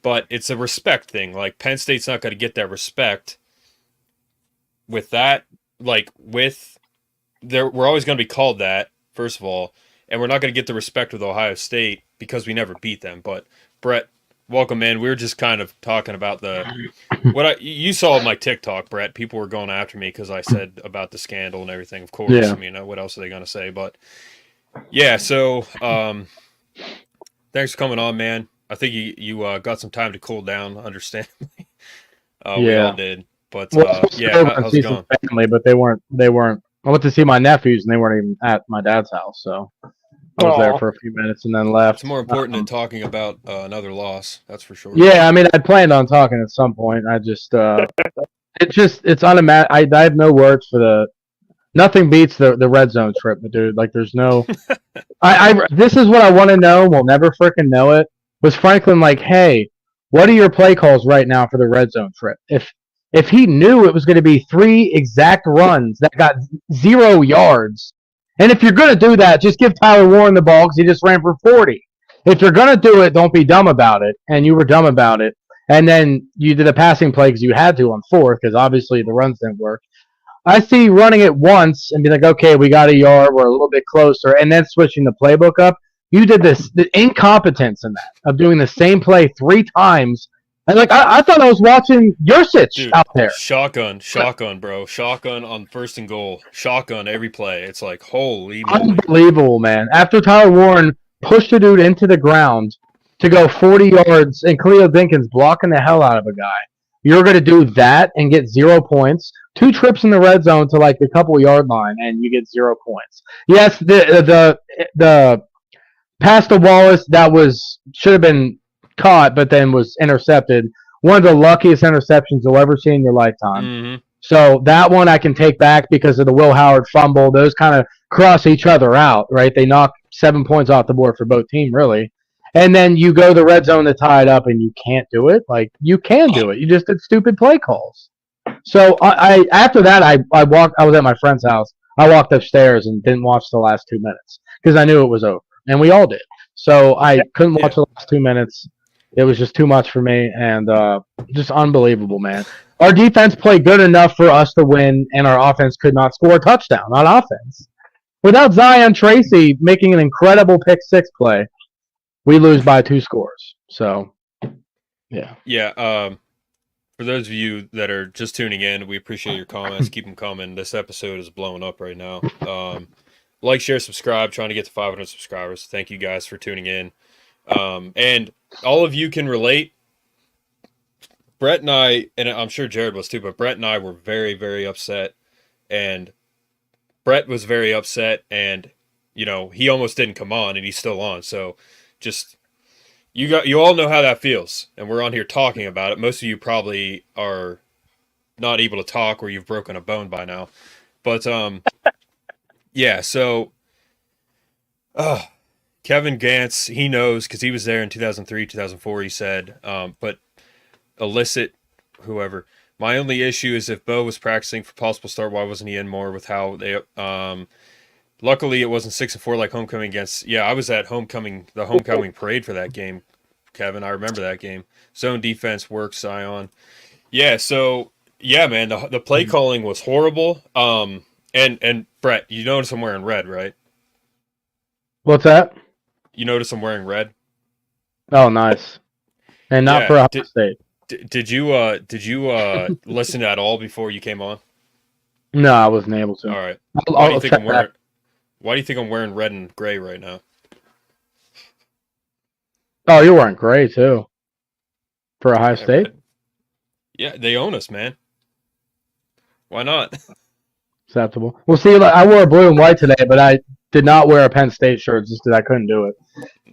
but it's a respect thing. Like Penn State's not going to get that respect with that. Like we're always going to be called that, first of all, and we're not going to get the respect with Ohio State because we never beat them. But Brett, welcome in. We were just kind of talking about you saw my TikTok, Brett. People were going after me because I said about the scandal and everything. Of course, Yeah. I mean, what else are they going to say? But yeah, so thanks for coming on, man. I think you got some time to cool down, understandably. We all did. But yeah, how's it going? Family, but they weren't. I went to see my nephews, and they weren't even at my dad's house. So I was there for a few minutes and then left. It's more important than talking about another loss. That's for sure. Yeah, I mean, I planned on talking at some point. I just, it's unimaginable. I have no words for the. Nothing beats the red zone trip, dude. Like, there's no. This is what I want to know. We'll never freaking know it. Was Franklin like, hey, what are your play calls right now for the red zone trip? If he knew it was going to be 3 exact runs that got 0 yards, and if you're going to do that, just give Tyler Warren the ball because he just ran for 40. If you're going to do it, don't be dumb about it. And you were dumb about it. And then you did a passing play because you had to on 4th because obviously the runs didn't work. I see running it once and be like, okay, we got a yard, we're a little bit closer, and then switching the playbook up. You did the incompetence in that of doing the same play 3 times. And like I thought I was watching Yurcich out there. Shotgun, bro. Shotgun on 1st and goal. Shotgun every play. It's like, holy moly. Unbelievable, man. After Tyler Warren pushed the dude into the ground to go 40 yards and Cleo Dinkins blocking the hell out of a guy, you're going to do that and get 0 points. 2 trips in the red zone to like the couple yard line and you get 0 points. Yes, the pass to Wallace that should have been caught, but then was intercepted. One of the luckiest interceptions you'll ever see in your lifetime. Mm-hmm. So that one I can take back because of the Will Howard fumble. Those kind of cross each other out, right? They knock 7 points off the board for both teams, really. And then you go to the red zone to tie it up, and you can't do it. Like, you can do it. You just did stupid play calls. So after that, I was at my friend's house. I walked upstairs and didn't watch the last 2 minutes because I knew it was over, and we all did. So I couldn't watch the last 2 minutes. It was just too much for me, and just unbelievable, man. Our defense played good enough for us to win, and our offense could not score a touchdown on offense. Without Zion Tracy making an incredible pick-6 play, we lose by 2 scores. So, yeah. Yeah, for those of you that are just tuning in, we appreciate your comments. Keep them coming. This episode is blowing up right now. Like, share, subscribe. Trying to get to 500 subscribers. Thank you guys for tuning in. And all of you can relate. Brett and I, and I'm sure Jared was too, but Brett and I were very, very upset. And Brett was very upset, and, you know, he almost didn't come on, and he's still on. So just, you all know how that feels. And we're on here talking about it. Most of you probably are not able to talk or you've broken a bone by now. But, yeah, so, Kevin Gantz, he knows because he was there in 2003, 2004, he said, but illicit, whoever. My only issue is if Bo was practicing for possible start, why wasn't he in more with how they, luckily it wasn't 6-4 like homecoming against, I was at the homecoming parade for that game, Kevin. I remember that game. Zone defense works, Zion. Yeah, so, yeah, man, the play calling was horrible. And Brett, you notice I'm wearing red, right? What's that? You notice I'm wearing red? Oh, nice. And not for Ohio State. Did you listen at all before you came on? No, I wasn't able to. All right. Why do you think I'm wearing red and gray right now? Oh, you're wearing gray too. For Ohio State? Red. Yeah, they own us, man. Why not? Acceptable. Well, see, I wore blue and white today, but I did not wear a Penn State shirt just because I couldn't do it.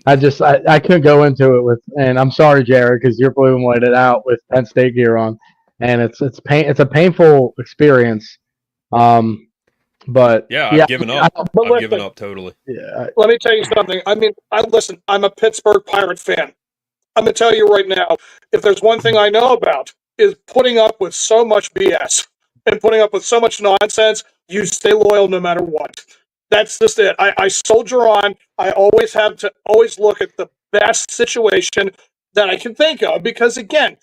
I couldn't go into it and I'm sorry, Jared, because you're blue and whited out with Penn State gear on, and it's a painful experience. But I've given up. I've given up totally. Yeah. Let me tell you something. I mean, listen, I'm a Pittsburgh Pirate fan. I'm gonna tell you right now, if there's one thing I know about is putting up with so much BS and putting up with so much nonsense, you stay loyal no matter what. That's just it. I soldier on. I always have to always look at the best situation. that I can think of, because again,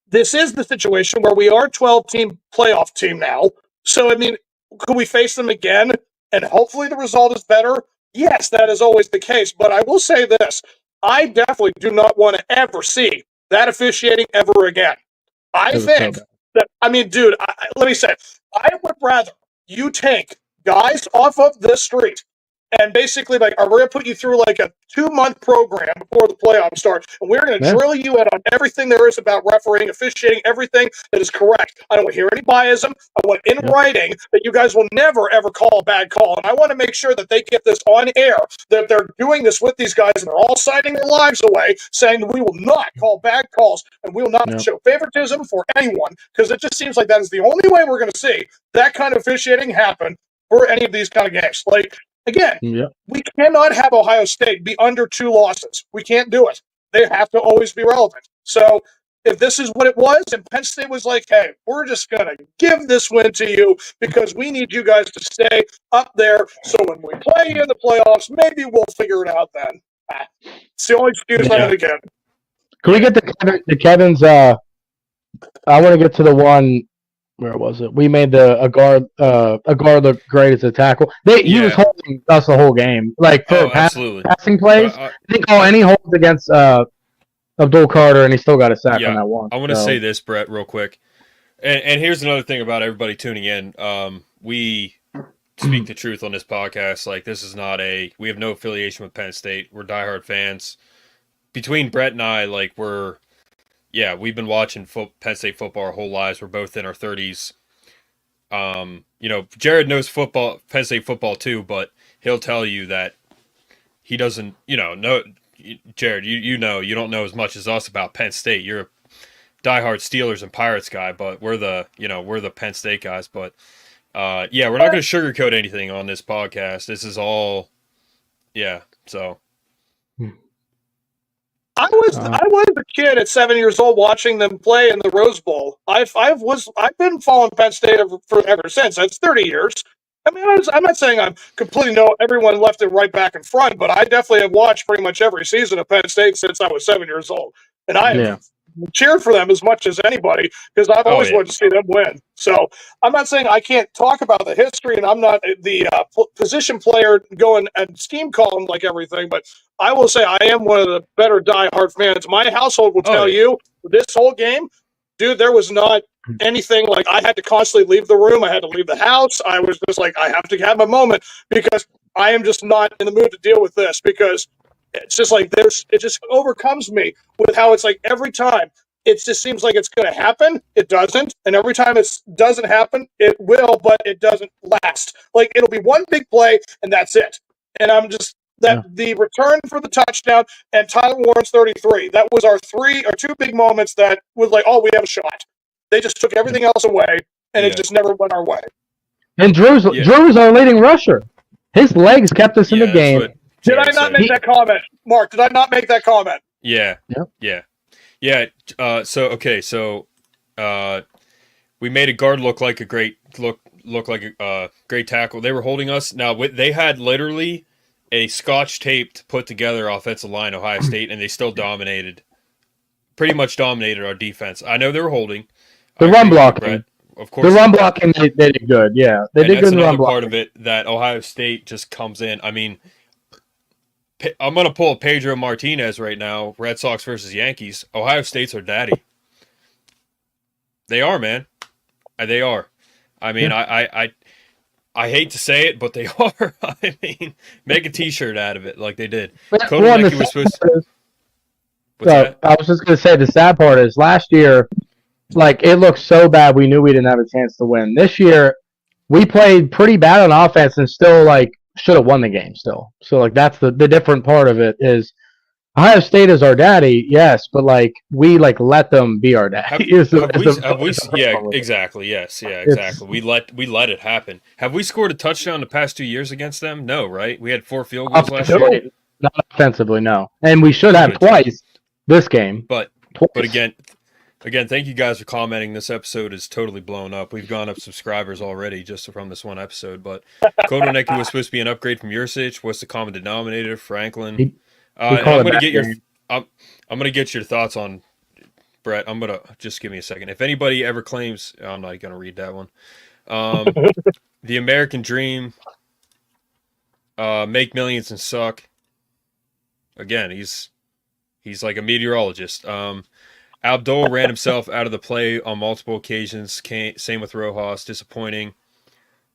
this is the situation where we are a 12-team playoff team now. So, I mean, could we face them again and hopefully the result is better? Yes, that is always the case. But I will say this. I definitely do not want to ever see that officiating ever again. I think that, I mean, dude, let me say, I would rather you take guys off of this street and basically, like, we're going to put you through like a 2-month program before the playoffs start, and we're going to drill you in on everything there is about refereeing, officiating, everything that is correct. I don't want to hear any biasm. I want in writing that you guys will never, ever call a bad call, and I want to make sure that they get this on air, that they're doing this with these guys, and they're all signing their lives away, saying that we will not call bad calls, and we will not show favoritism for anyone, because it just seems like that is the only way we're going to see that kind of officiating happen for any of these kind of games. Like, again, we cannot have Ohio State be under 2 losses. We can't do it. They have to always be relevant. So if this is what it was, and Penn State was like, hey, we're just going to give this win to you because we need you guys to stay up there. So when we play in the playoffs, maybe we'll figure it out then. It's the only excuse I'm going to give. Can we get the Kevin's? I want to get to the one. Where was it? We made a guard look great as a tackle. He was holding us the whole game, like for passing plays. I didn't call any holds against Abdul Carter, and he still got a sack on that one. I want to say this, Brett, real quick, and here's another thing about everybody tuning in. We speak the truth on this podcast. Like, this is not we have no affiliation with Penn State. We're diehard fans. Between Brett and I, like, we've been watching Penn State football our whole lives. We're both in our 30s. Jared knows Penn State football too, but he'll tell you that he doesn't, know. Jared, you don't know as much as us about Penn State. You're a diehard Steelers and Pirates guy, but we're the Penn State guys. But we're not going to sugarcoat anything on this podcast. This is all, so. I was a kid at 7 years old watching them play in the Rose Bowl. I've been following Penn State ever since. That's 30 years. I mean, I'm not saying I'm completely know everyone left and right, back and front, but I definitely have watched pretty much every season of Penn State since I was 7 years old, and I have cheered for them as much as anybody because I've always wanted to see them win. So I'm not saying I can't talk about the history, and I'm not the position player going and scheme calling like everything, but I will say I am one of the better diehard fans. My household will tell you this whole game, dude, there was not anything like I had to constantly leave the room. I had to leave the house. I was just like, I have to have a moment because I am just not in the mood to deal with this because it's just like it just overcomes me with how it's like every time it just seems like it's going to happen. It doesn't. And every time it doesn't happen, it will, but it doesn't last. Like it'll be one big play and that's it. And I'm just the return for the touchdown and Tyler Warren's 33. That was our 2 big moments that was like, oh, we have a shot. They just took everything else away and it just never went our way. And Drew's our leading rusher. His legs kept us in the game. Did I not make that comment, Mark? Did I not make that comment? Yeah. So we made a guard look like a great tackle. They were holding us. Now they had literally a Scotch taped put together offensive line, Ohio State, and they still pretty much dominated our defense. I know they were holding the run blocking. Of course, the run blocking they did good. Yeah, they did good in the run blocking. Part of it that Ohio State just comes in. I mean, I'm going to pull Pedro Martinez right now, Red Sox versus Yankees. Ohio State's our daddy. They are, man. They are. I mean, I hate to say it, but they are. I mean, make a T-shirt out of it like they did. I was just going to say the sad part is last year, like it looked so bad we knew we didn't have a chance to win. This year, we played pretty bad on offense and still like should have won the game still. So like that's the different part of it is Ohio State is our daddy, yes, but like we like let them be our daddy. Exactly. Yes, yeah, exactly. We let it happen. Have we scored a touchdown the past 2 years against them? No, right? We had 4 field goals last year. Not offensively, no. And we should have twice this game. But again, thank you guys for commenting. This episode is totally blown up. We've gone up subscribers already just from this one episode. But Kodoneki was supposed to be an upgrade from Yursich. What's the common denominator? Franklin. I'm going to get I'm gonna get your thoughts on Brett. I'm gonna just give me a second. If anybody ever claims, I'm not gonna read that one. The American Dream, make millions and suck. Again, he's like a meteorologist. Abdul ran himself out of the play on multiple occasions. Same with Rojas. Disappointing.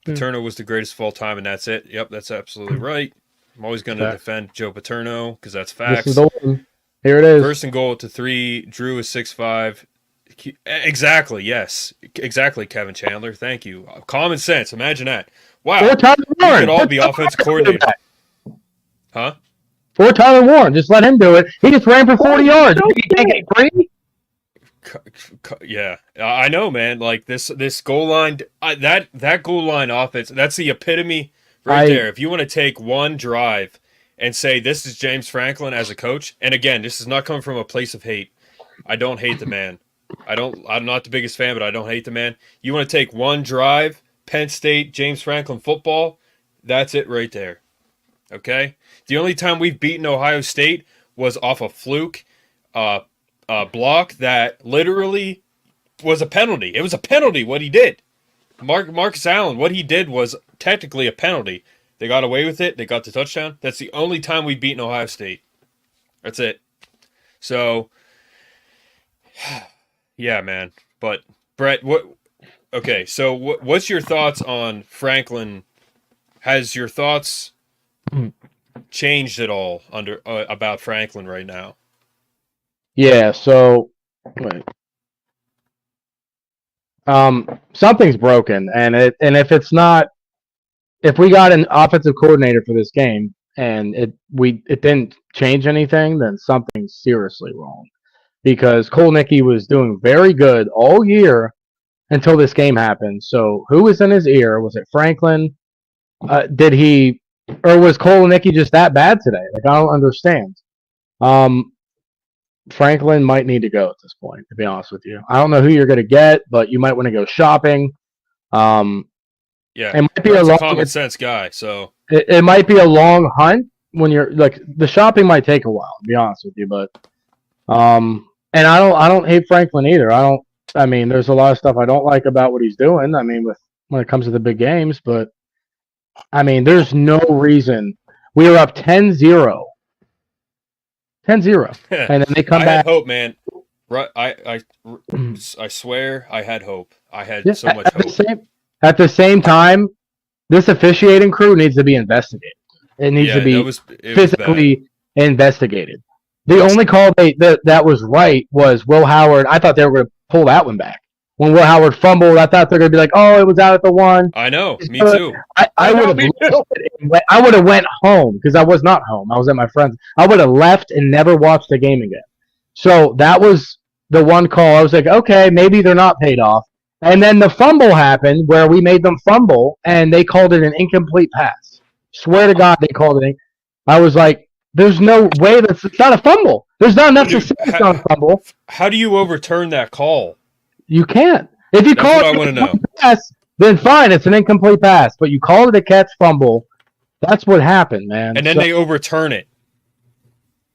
Paterno was the greatest of all time, and that's it. Yep, that's absolutely right. I'm always going to defend Joe Paterno because that's facts. This is the one. Here it is. First and goal to 3. Drew is 6'5". Exactly, yes. Exactly, Kevin Chandler. Thank you. Common sense. Imagine that. Wow. Or Tyler Warren. We could all be offensive coordinators. Huh? For Tyler Warren, just let him do it. He just ran for 40 yards. He can't get free. Yeah, I know, man. Like this goal line, that goal line offense. That's the epitome right there. If you want to take one drive and say this is James Franklin as a coach, and again, this is not coming from a place of hate. I don't hate the man. I'm not the biggest fan, but I don't hate the man. You want to take one drive, Penn State, James Franklin football. That's it right there. Okay. The only time we've beaten Ohio State was off a fluke block that literally was a penalty. It was a penalty what he did. Marcus Allen, what he did was technically a penalty. They got away with it. They got the touchdown. That's the only time we've beaten Ohio State. That's it. So, yeah, man. But, Brett, what's your thoughts on Franklin? Has your thoughts changed at all about Franklin right now? Yeah, so wait. Something's broken, and if we got an offensive coordinator for this game and it didn't change anything, then something's seriously wrong. Because Kolnicki was doing very good all year until this game happened. So who was in his ear? Was it Franklin? Or was Kolnicki just that bad today? Like, I don't understand. Franklin might need to go at this point, to be honest with you. I don't know who you're going to get, but you might want to go shopping. Yeah, it might be a common sense guy. So it might be a long hunt when you're like the shopping might take a while, to be honest with you. But and I don't hate Franklin either. I mean, there's a lot of stuff I don't like about what he's doing. I mean, when it comes to the big games, but I mean, there's no reason we were up 10-0. 10-0. And then they come back. I had hope, man. I swear I had hope. I had so much hope. At the same time, this officiating crew needs to be investigated. It needs to be physically investigated. The only call that was right was Will Howard. I thought they were going to pull that one back. When Will Howard fumbled, I thought they were going to be like, "Oh, it was out at the 1." I know, me too. I would have went home because I was not home. I was at my friend's. I would have left and never watched the game again. So that was the one call. I was like, okay, maybe they're not paid off. And then the fumble happened where we made them fumble, and they called it an incomplete pass. Swear to God, they called it. I was like, there's no way it's not a fumble. There's not enough to say it's not a fumble. How do you overturn that call? You can't. If you call it an incomplete pass, then fine, it's an incomplete pass. But you call it a catch fumble. That's what happened, man. And then they overturn it.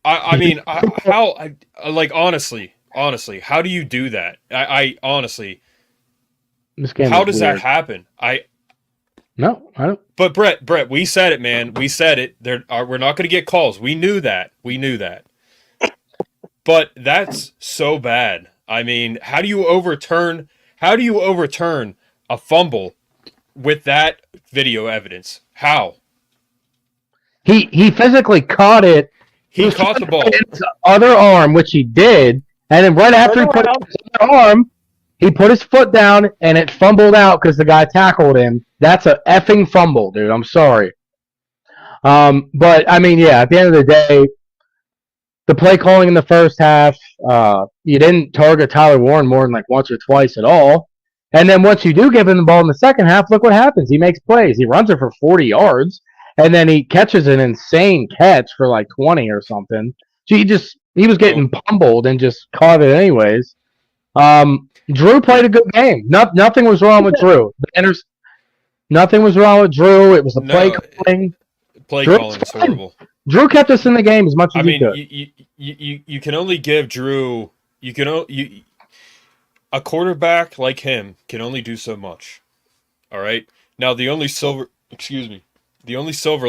I mean, honestly, how do you do that? I honestly, how does that happen? No, I don't. But Brett, we said it, man. We said it. We're not going to get calls. We knew that. But that's so bad. I mean, how do you overturn a fumble with that video evidence? How? He physically caught it. He caught the ball. His other arm, which he did, and then right after he put his other arm, he put his foot down, and it fumbled out because the guy tackled him. That's a effing fumble, dude. I'm sorry. But, I mean, yeah, at the end of the day, the play calling in the first half, you didn't target Tyler Warren more than like once or twice at all. And then once you do give him the ball in the second half, look what happens. He makes plays. He runs it for 40 yards, and then he catches an insane catch for like 20 or something. So he was getting pummeled and just caught it anyways. Drew played a good game. Nothing was wrong with Drew. Nothing was wrong with Drew. It was the play calling. Play calling is horrible. Drew kept us in the game as much as I he mean, could. you can only give Drew. A quarterback like him can only do so much. All right. Now the only silver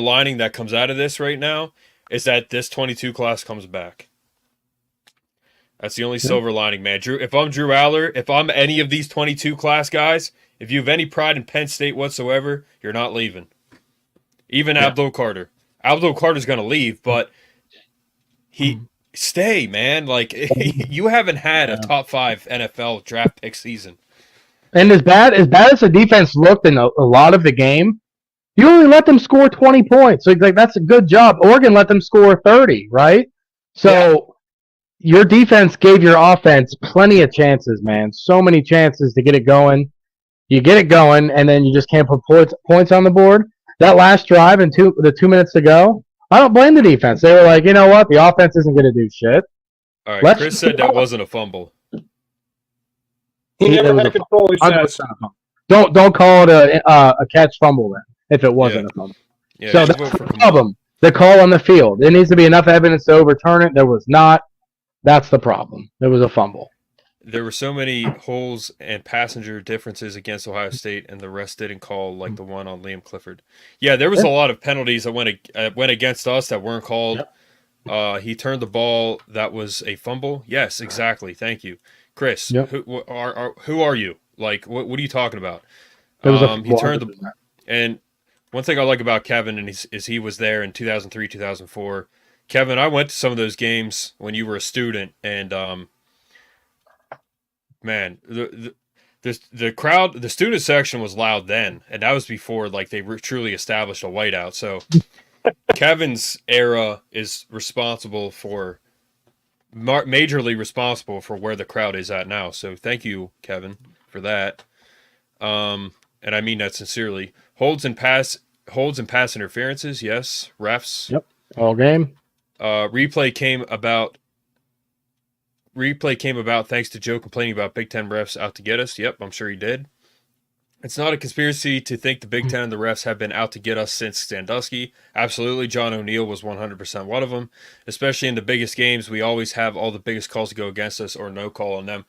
lining that comes out of this right now is that this 22 class comes back. That's the only silver lining, man. Drew, if I'm Drew Aller, if I'm any of these 22 class guys, if you have any pride in Penn State whatsoever, you're not leaving. Even Abdul Carter. Abdul Carter's going to leave, but stay, man. Like, you haven't had a top 5 NFL draft pick season. And as bad as the defense looked in a lot of the game, you only let them score 20 points. So like that's a good job. Oregon let them score 30, right? So your defense gave your offense plenty of chances, man. So many chances to get it going. You get it going, and then you just can't put points on the board. That last drive and 2 minutes to go, I don't blame the defense. They were like, you know what? The offense isn't going to do shit. All right, Chris said that wasn't a fumble. He never had control, he says. Don't call it a catch fumble then, if it wasn't a fumble. Yeah, so that's the problem. The call on the field. There needs to be enough evidence to overturn it. There was not. That's the problem. There was a fumble. There were so many holes and passenger differences against Ohio State, and the rest didn't call like the one on Liam Clifford. Yeah, there was a lot of penalties that went against us that weren't called. Yep. He turned the ball. That was a fumble. Yes, exactly. Thank you, Chris. Yep. Who are you? Like, what are you talking about? He turned the. And one thing I like about Kevin is he was there in 2003, 2004. Kevin, I went to some of those games when you were a student, and man, the crowd, the student section was loud then, and that was before like they truly established a whiteout. So Kevin's era is responsible for majorly responsible for where the crowd is at now. So thank you, Kevin, for that. And I mean that sincerely. Holds and pass interferences, yes. Refs. Yep. All game. Replay came about thanks to Joe complaining about Big Ten refs out to get us. Yep, I'm sure he did. It's not a conspiracy to think the Big Ten and the refs have been out to get us since Sandusky. Absolutely, John O'Neill was 100% one of them. Especially in the biggest games, we always have all the biggest calls to go against us or no call on them.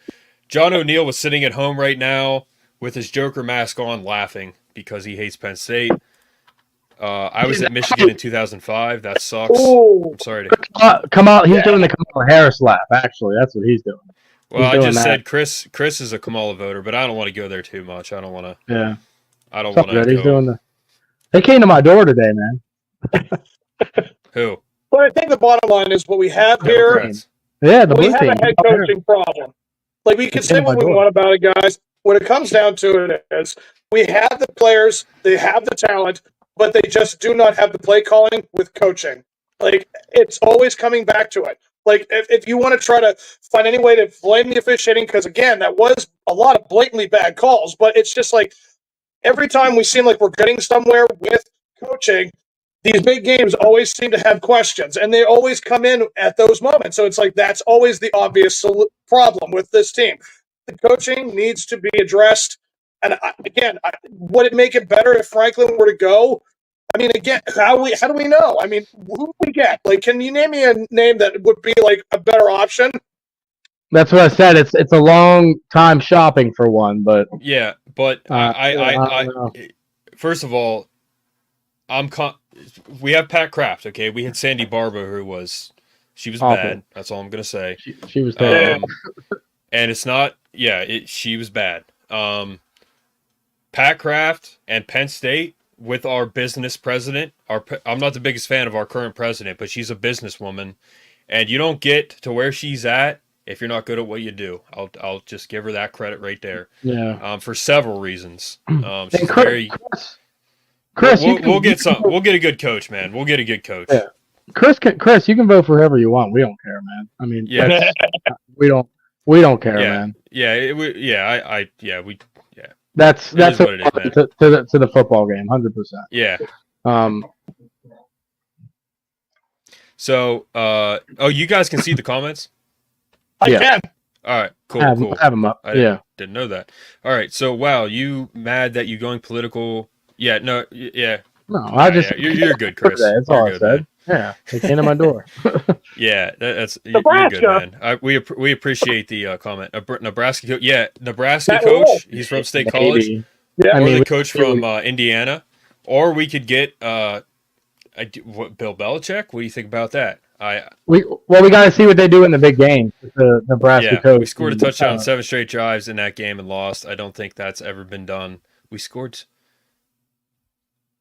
John O'Neill was sitting at home right now with his Joker mask on laughing because he hates Penn State. I was at Michigan in 2005. That sucks. Ooh. I'm sorry to come out. He's doing the Kamala Harris laugh. Actually, that's what he's doing. Well, I just said Chris is a Kamala voter, but I don't want to go there too much. I don't want to. Yeah. I don't want to. He's doing the. They came to my door today, man. Who? But I think the bottom line is what we have here. Yeah, we have a head coaching problem. Like we can say what we want about it, guys. When it comes down to it, is we have the players, they have the talent, but they just do not have the play calling with coaching. Like, it's always coming back to it. Like, if you want to try to find any way to blame the officiating, because, again, that was a lot of blatantly bad calls, but it's just like every time we seem like we're getting somewhere with coaching, these big games always seem to have questions, and they always come in at those moments. So it's like that's always the obvious problem with this team. The coaching needs to be addressed. And would it make it better if Franklin were to go? I mean, again, how do we know? I mean, who do we get? Like, can you name me a name that would be like a better option? That's what I said. It's a long time shopping for one, but yeah, but I first of all, we have Pat Kraft. Okay, we had Sandy Barbo, she was bad. That's all I'm gonna say. She was bad, and it's not. Yeah, she was bad. Pat Kraft and Penn State with our business president. I'm not the biggest fan of our current president, but she's a businesswoman, and you don't get to where she's at if you're not good at what you do. I'll just give her that credit right there. Yeah. For several reasons. She's Chris, we'll get a good coach, man. We'll get a good coach. Yeah. Chris, you can vote for whoever you want. We don't care, man. I mean, yeah, we don't care, man. Yeah, That's what it is, to the football game, 100%. Yeah. So, you guys can see the comments? I can. All right, cool. Have them up. I didn't know that. All right, so wow, you mad that you going political? Yeah, no, yeah. No, I just you're good, Chris. That's all I said. Yeah, they came to my door. Yeah, that's you're Nebraska. good, man. We appreciate the comment. Nebraska, Nebraska That coach. He's from State College, Maybe. Yeah. I or mean, the we- coach from Indiana, or we could get Bill Belichick. What do you think about that? we got to see what they do in the big game with the Nebraska Yeah, coach. we scored a touchdown on 7 straight drives in that game and lost. I don't think that's ever been done. We scored.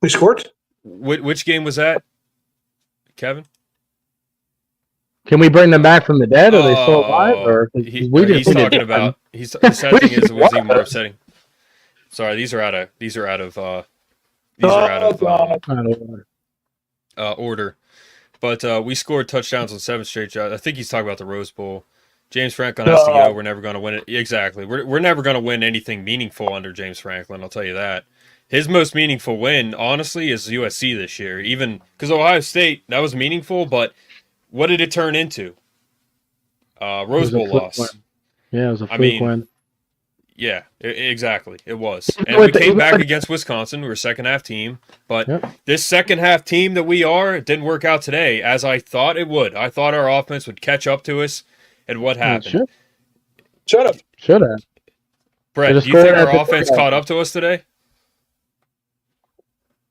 We scored? Which game was that, Kevin? Can we bring them back from the dead? Are they still alive? Or he's talking about. The sad thing is, it was even more upsetting. Sorry, these are out of order. But we scored touchdowns on 7 straight drives. I think he's talking about the Rose Bowl. James Franklin has to go. We're never going to win it. Exactly. We're never going to win anything meaningful under James Franklin. I'll tell you that. His most meaningful win, honestly, is USC this year. Even because Ohio State, that was meaningful, but what did it turn into? Rose Bowl loss. Win. Yeah, it was a fluke win. Yeah, exactly. It was. And we came back against Wisconsin. We were a second-half team. But this second-half team that we are, it didn't work out today as I thought it would. I thought our offense would catch up to us. And what happened? Shut up. Should have. Brett, do you think our offense caught up to us today?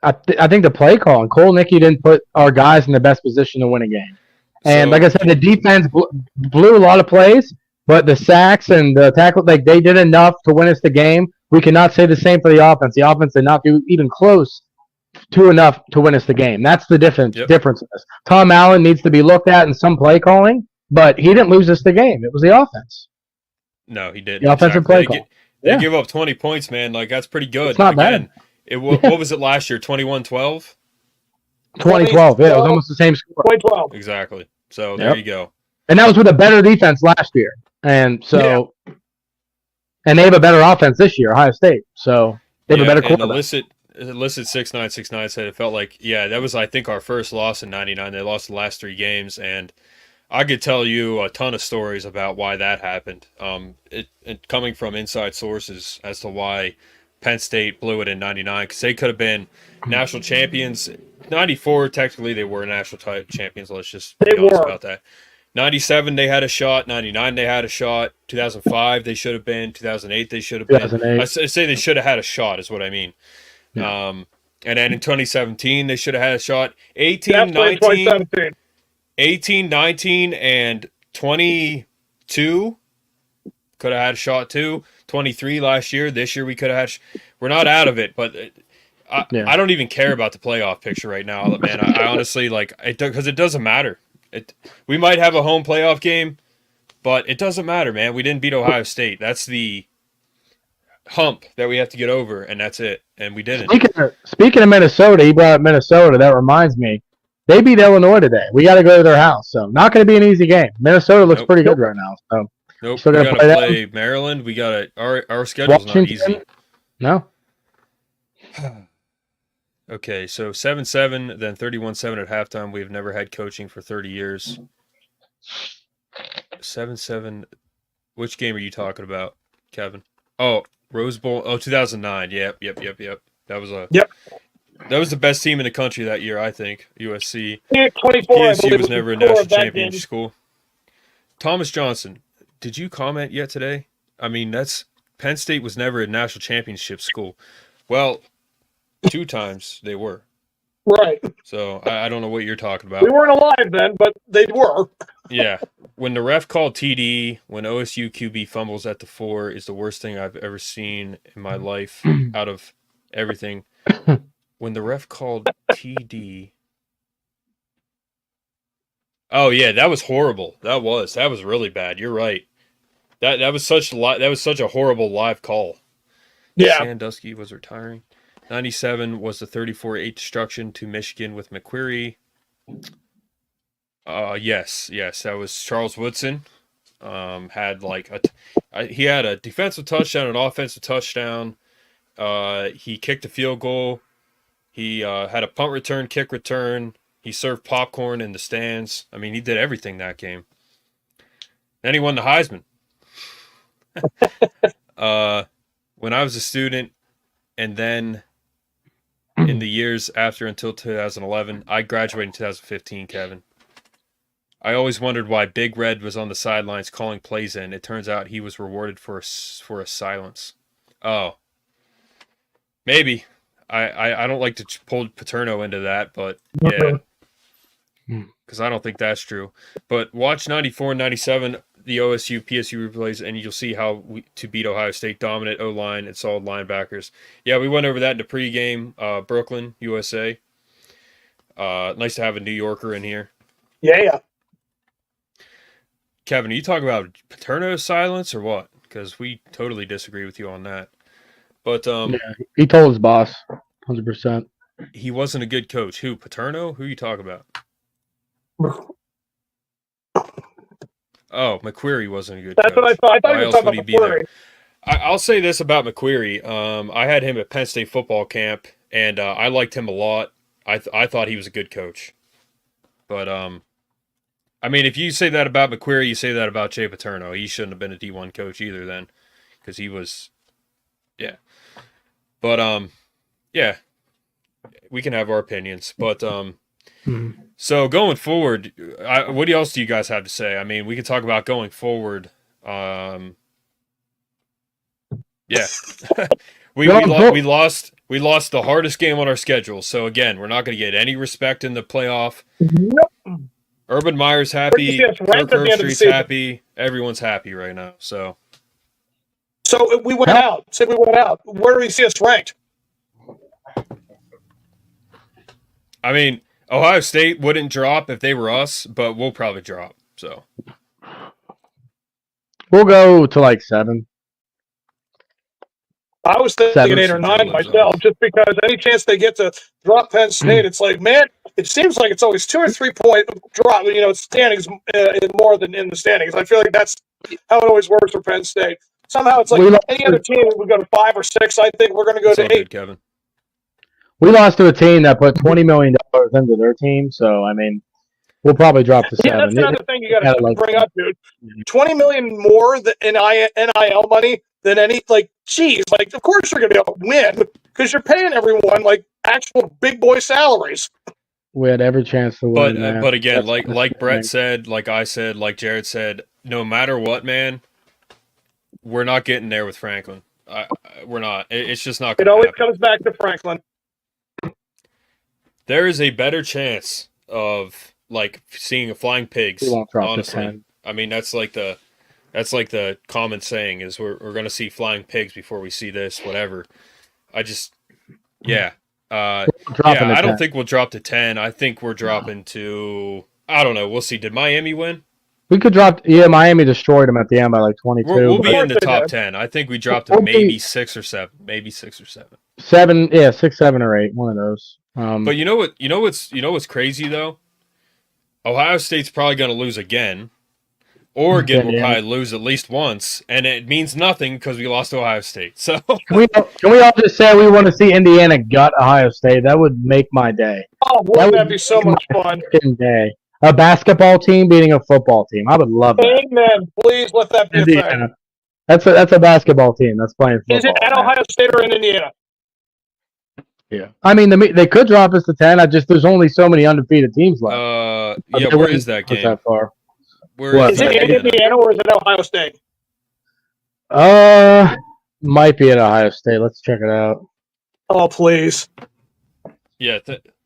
I think the play call and Cole Nicky didn't put our guys in the best position to win a game. And like I said, the defense blew a lot of plays, but the sacks and the tackle, like they did enough to win us the game. We cannot say the same for the offense. The offense did not do even close to enough to win us the game. That's the difference. Difference in this. Tom Allen needs to be looked at in some play calling, but he didn't lose us the game. It was the offense. No, he didn't. The offensive play call. They give up 20 points, man. Like that's pretty good. It's not bad. What was it last year? 21-12? 2012. Yeah, it was almost the same score. 2012. Exactly. So there you go. And that was with a better defense last year. And so, and they have a better offense this year, Ohio State. So they have a better quarterback. Illicit 6969 said it felt like, that was, I think, our first loss in 99. They lost the last 3 games. And I could tell you a ton of stories about why that happened. It coming from inside sources as to why Penn State blew it in 99, because they could have been national champions. 94, technically, they were national champions. Let's just be honest about that. 97, they had a shot. 99, they had a shot. 2005, they should have been. 2008, they should have been. I say they should have had a shot, is what I mean. Yeah. And then in 2017, they should have had a shot. 18, 19, and 22 could have had a shot too. 23 last year. This year we could have had. We're not out of it, but I don't even care about the playoff picture right now, man. I honestly because it doesn't matter. We might have a home playoff game, but it doesn't matter, man. We didn't beat Ohio State. That's the hump that we have to get over, and that's it. And we didn't. Speaking of Minnesota, he brought up Minnesota. That reminds me. They beat Illinois today. We got to go to their house, so not going to be an easy game. Minnesota looks pretty good right now. So. Nope. We got to play Maryland. We got our schedule's Washington? Not easy. No. Okay, so 7-7, then 31-7 at halftime. We've never had coaching for 30 years. 7-7. Which game are you talking about, Kevin? Oh, Rose Bowl. Oh, 2009. Yep. That was That was the best team in the country that year, I think. USC. 24. PSU was never a national championship school. Thomas Johnson. Did you comment yet today? I mean, Penn State was never a national championship school. Well, 2 times they were. Right. So I don't know what you're talking about. We weren't alive then, but they were. Yeah. When the ref called TD, when OSU QB fumbles at the 4 is the worst thing I've ever seen in my life out of everything. When the ref called TD. Oh yeah, that was horrible. That was really bad. You're right. That was such a horrible live call. Yeah. Sandusky was retiring. 97 was the 34-8 destruction to Michigan with McQuarrie. Yes, that was Charles Woodson. Had he had a defensive touchdown, an offensive touchdown. He kicked a field goal. He had a punt return, kick return. He served popcorn in the stands. I mean, he did everything that game. Then he won the Heisman. When I was a student, and then in the years after until 2011. I graduated in 2015, Kevin. I always wondered why Big Red was on the sidelines calling plays in. It turns out he was rewarded for a silence. Oh, maybe. I don't like to pull Paterno into that, but yeah, because I don't think that's true. But watch 94 and 97, the OSU PSU replays, and you'll see how to beat Ohio State, dominant O-line and solid linebackers. Yeah, we went over that in the pregame. Brooklyn, USA. Nice to have a New Yorker in here. Yeah. Kevin, are you talking about Paterno's silence or what? Because we totally disagree with you on that. But yeah, he told his boss, 100%. He wasn't a good coach. Who? Paterno? Who are you talking about? Oh, McQuarrie wasn't a good That's coach. what I thought. I thought Why you were else talking would he about be there? McQuarrie. I'll say this about McQuarrie. I had him at Penn State football camp, and I liked him a lot. I thought he was a good coach. But, I mean, if you say that about McQuarrie, you say that about Jay Paterno. He shouldn't have been a D1 coach either then, because he was, yeah. But, yeah, we can have our opinions. But, so going forward, what else do you guys have to say? I mean, we could talk about going forward. Yeah, we lost the hardest game on our schedule. So again, we're not going to get any respect in the playoff. Nope. Urban Meyer's happy. Kirk Herbstreit's happy. Everyone's happy right now. So we went out. Say we went out. Where do we see us ranked? I mean, Ohio State wouldn't drop if they were us, but we'll probably drop. So we'll go to like 7. I was thinking 8 or 9 myself, just because any chance they get to drop Penn State, it's like, man, it seems like it's always 2 or 3 point drop. You know, standings more than in the standings. I feel like that's how it always works for Penn State. Somehow it's like any other team, we go to 5 or 6. I think we're going to go to 8. Good, Kevin. We lost to a team that put $20 million into their team, so I mean, we'll probably drop to 7. Yeah, that's another thing you got to bring up, dude. $20 million more in NIL money than any, like, geez, like, of course you're going to be able to win because you're paying everyone, like, actual big boy salaries. We had every chance to win. But again, like Brett said, like I said, like Jared said, no matter what, man, we're not getting there with Franklin. We're not. It's just not going to happen. It always comes back to Franklin. There is a better chance of, like, seeing a flying pigs, honestly. I mean, that's like the common saying is we're going to see flying pigs before we see this, whatever. I don't think we'll drop to 10. I think we're dropping to, I don't know. We'll see. Did Miami win? We could drop. Yeah, Miami destroyed them at the end by like 22. We'll be in the top 10. I think we dropped to maybe 6 or 7. Maybe 6 or 7. 7, yeah, 6, 7, or 8. One of those. But you know what's crazy though? Ohio State's probably going to lose again. Oregon will probably lose at least once, and it means nothing because we lost to Ohio State. So can we all just say we want to see Indiana gut Ohio State? That would make my day. Oh, wouldn't that be so much fun? Day. A basketball team beating a football team. I would love that. Amen. Please let that be Indiana. A thing. That's a basketball team that's playing football. Is it at Ohio State or in Indiana? Yeah. I mean, they could drop us to 10. There's only so many undefeated teams left. Where is that game? That far. Is it in Indiana or is it Ohio State? Might be at Ohio State. Let's check it out. Oh, please. Yeah,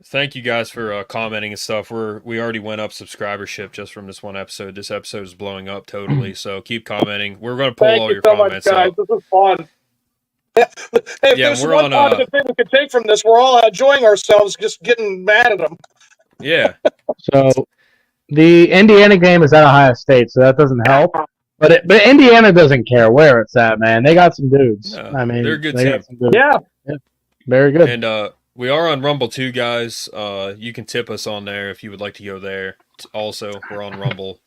thank you guys for commenting and stuff. We already went up subscribership just from this one episode. This episode is blowing up totally, so keep commenting. We're going to pull all your comments out. This was fun. If there's one positive thing we could take from this, we're all enjoying ourselves, just getting mad at them. Yeah. So the Indiana game is at Ohio State, so that doesn't help. But Indiana doesn't care where it's at, man. They got some dudes. I mean, they're a good team. Yeah, very good. And we are on Rumble too, guys. You can tip us on there if you would like to go there. Also, we're on Rumble.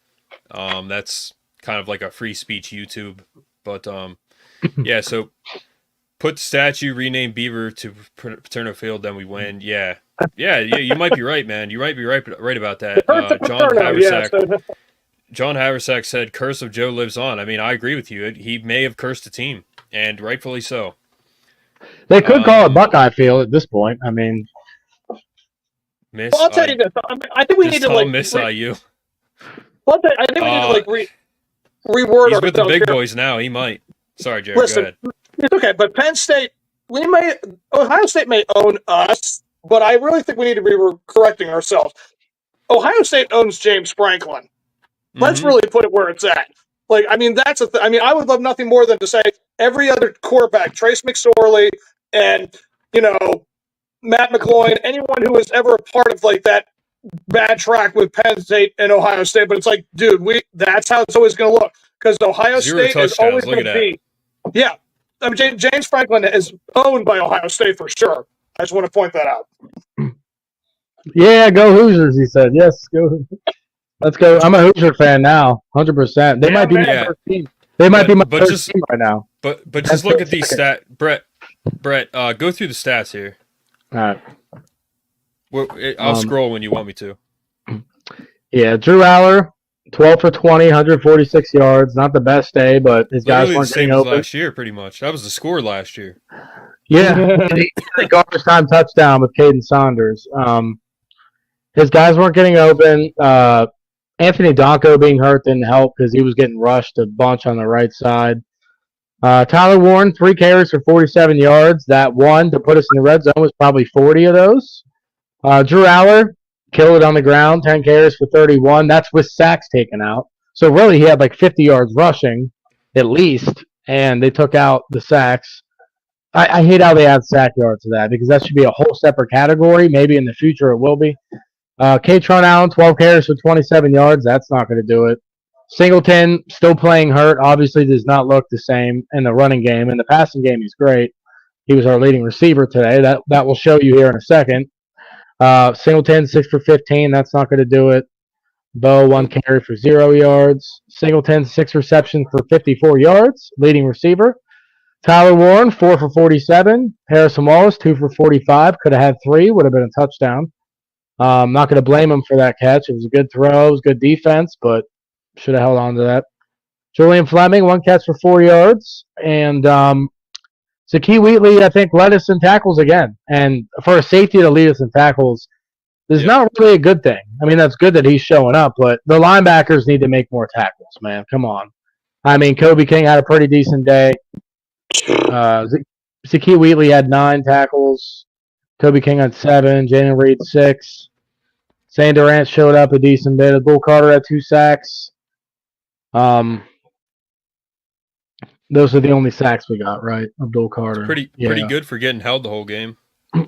That's kind of like a free speech YouTube. But yeah, so put statue, rename Beaver to Paterno Field, then we win. Yeah. You might be right, man. You might be right about that. John Haversack said, "Curse of Joe lives on." I mean, I agree with you. He may have cursed the team, and rightfully so. They could call it Buckeye Field at this point. I mean, Miss. Well, I'll tell you this. I think we need to like. Miss IU. Well, I think we need to like reword He's with the ourselves big here. boys now. He might. Sorry, Jared. Listen, go ahead. it's okay, but Penn State, Ohio State may own us, but I really think we need to be correcting ourselves. Ohio State owns James Franklin. Let's really put it where it's at. Like, I mean, that's I mean, I would love nothing more than to say every other quarterback, Trace McSorley and, Matt McGloin, anyone who was ever a part of like that bad track with Penn State and Ohio State, but it's like, dude, that's how it's always going to look because Ohio State is always going to be. Yeah. I mean, James Franklin is owned by Ohio State for sure. I just want to point that out. Yeah, go Hoosiers, he said. Yes, go. Let's go. I'm a Hoosier fan now, 100%. They might be my first team. They might be my first team right now. But just look at these stats. Brett, go through the stats here. All right. I'll scroll when you want me to. Yeah, Drew Aller, 12 for 20, 146 yards. Not the best day, but his guys weren't getting open. Last year, pretty much. That was the score last year. Yeah, the garbage time touchdown with Caden Saunders. His guys weren't getting open. Anthony Donko being hurt didn't help because he was getting rushed a bunch on the right side. Tyler Warren, 3 carries for 47 yards. That one to put us in the red zone was probably 40 of those. Drew Aller killed it on the ground, 10 carries for 31. That's with sacks taken out. So really he had like 50 yards rushing at least, and they took out the sacks. I hate how they add sack yards to that because that should be a whole separate category. Maybe in the future it will be. Katron Allen, 12 carries for 27 yards. That's not going to do it. Singleton, still playing hurt, obviously does not look the same in the running game. In the passing game, he's great. He was our leading receiver today. That will show you here in a second. Singleton, 6 for 15. That's not going to do it. Bo, 1 carry for 0 yards. Singleton, 6 receptions for 54 yards, leading receiver. Tyler Warren, 4 for 47. Harrison Wallace, 2 for 45. Could have had 3, would have been a touchdown. I'm not going to blame him for that catch. It was a good throw. It was good defense, but should have held on to that. Julian Fleming, 1 catch for 4 yards. And Zakee Wheatley, I think, led us in tackles again. And for a safety to lead us in tackles is not really a good thing. I mean, that's good that he's showing up, but the linebackers need to make more tackles, man. Come on. I mean, Kobe King had a pretty decent day. Zakee Wheatley had 9 tackles. Kobe King had 7. Jalen Reed 6. Zane Durant showed up a decent bit. Abdul Carter had 2 sacks. Those are the only sacks we got, right? Abdul Carter. Pretty good for getting held the whole game.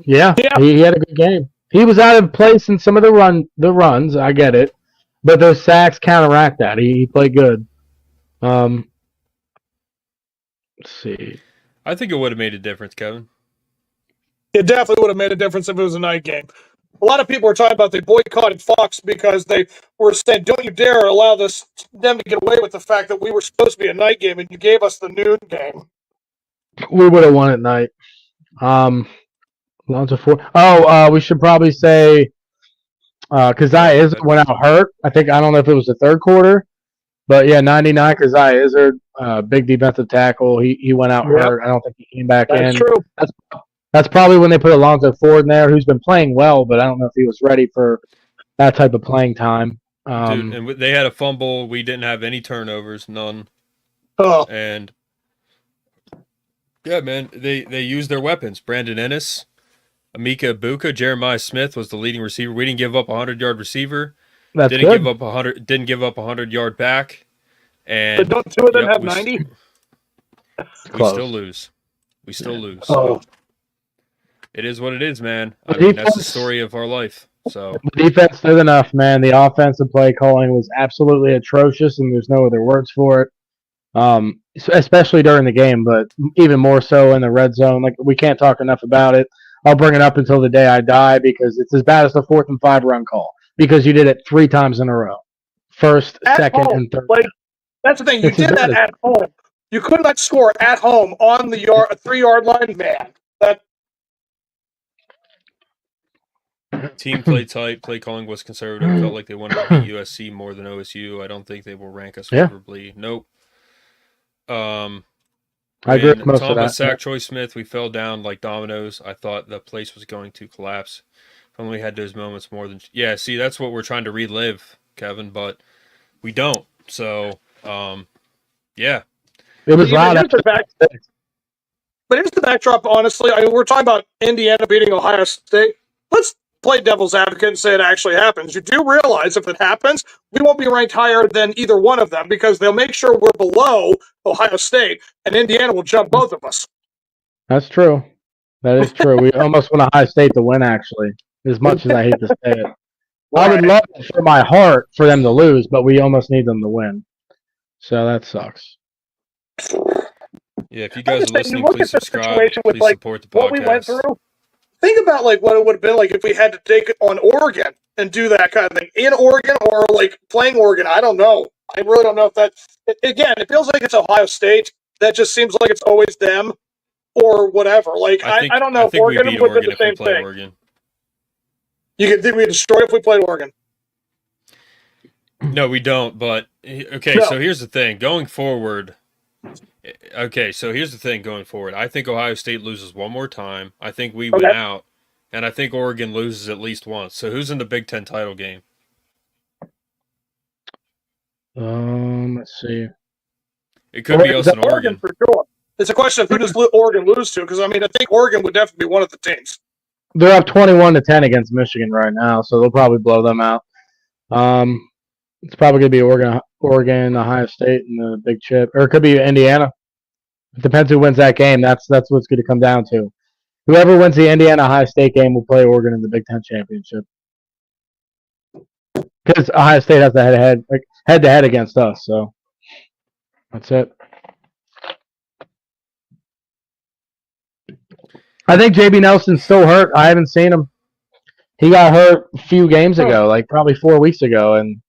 Yeah. He had a good game. He was out of place in some of the runs. I get it, but those sacks counteract that. He played good. Let's see. I think it would have made a difference, Kevin. It definitely would have made a difference if it was a night game. A lot of people were talking about they boycotted Fox because they were saying, don't you dare allow them to get away with the fact that we were supposed to be a night game and you gave us the noon game. We would have won at night. Lonzo Ford. We should probably say Keziah Izzard went out hurt. I don't know if it was the third quarter, but yeah, 99 Keziah Izzard, big defensive tackle. He went out hurt. I don't think he came back in. That's true. That's probably when they put Alonzo Ford in there, who's been playing well, but I don't know if he was ready for that type of playing time. Dude, and they had a fumble. We didn't have any turnovers, none. Oh. And yeah, man, they used their weapons. Brandon Ennis, Amika Ibuka, Jeremiah Smith was the leading receiver. We didn't give up a 100-yard receiver. That's didn't good. give up 100. Didn't give up a 100-yard back. And but don't 2 of them have 90? We still lose. We still lose. Oh. It is what it is, man. I mean, that's the story of our life. So the defense did enough, man. The offensive play calling was absolutely atrocious, and there's no other words for it. Especially during the game, but even more so in the red zone. Like, we can't talk enough about it. I'll bring it up until the day I die because it's as bad as the 4th and 5 run call because you did it 3 times in a row. First, second, and third. Like, that's the thing. You did that at home. You could not score at home on the 3-yard line, man. Team played tight. Play calling was conservative. Felt like they wanted to beat USC more than OSU. I don't think they will rank us favorably. Nope. I agree with most of Tamba that. sacked Troy Smith, we fell down like dominoes. I thought the place was going to collapse. If only we had those moments more than... Yeah, see, that's what we're trying to relive, Kevin, but we don't. So, yeah. It was But loud. here's the backdrop, honestly. I mean, we're talking about Indiana beating Ohio State. Let's play devil's advocate and say it actually happens. You do realize if it happens, we won't be ranked higher than either one of them because they'll make sure we're below Ohio State, and Indiana will jump both of us. That's true. That is true. We almost want Ohio State to win, actually, as much as I hate to say it. I would love it for my heart for them to lose, but we almost need them to win. So that sucks. Yeah, if you guys are listening, please subscribe. Please support the podcast. What we went through. Think about like what it would have been like if we had to take it on Oregon and do that kind of thing in Oregon or like playing Oregon. I don't know. I really don't know if that. Again, it feels like it's Ohio State. That just seems like it's always them or whatever. Like I don't know if Oregon would be the same thing. Oregon. You think we destroy if we played Oregon? No, we don't. But okay, No. So here's the thing. Going forward. Okay, so here's the thing going forward. I think Ohio State loses one more time. I think we win out, and I think Oregon loses at least once. So who's in the Big Ten title game? Let's see. It could be us and Oregon. For sure. It's a question of who does Oregon lose to? Because I mean, I think Oregon would definitely be one of the teams. They're up 21-10 against Michigan right now, so they'll probably blow them out. It's probably going to be Oregon, Ohio State, and the big chip, or it could be Indiana. It depends who wins that game. That's what's going to come down to. Whoever wins the Indiana-Ohio State game will play Oregon in the Big Ten championship. Because Ohio State has the head-to-head against us, so that's it. I think JB Nelson's still hurt. I haven't seen him. He got hurt a few games ago, like probably 4 weeks ago, and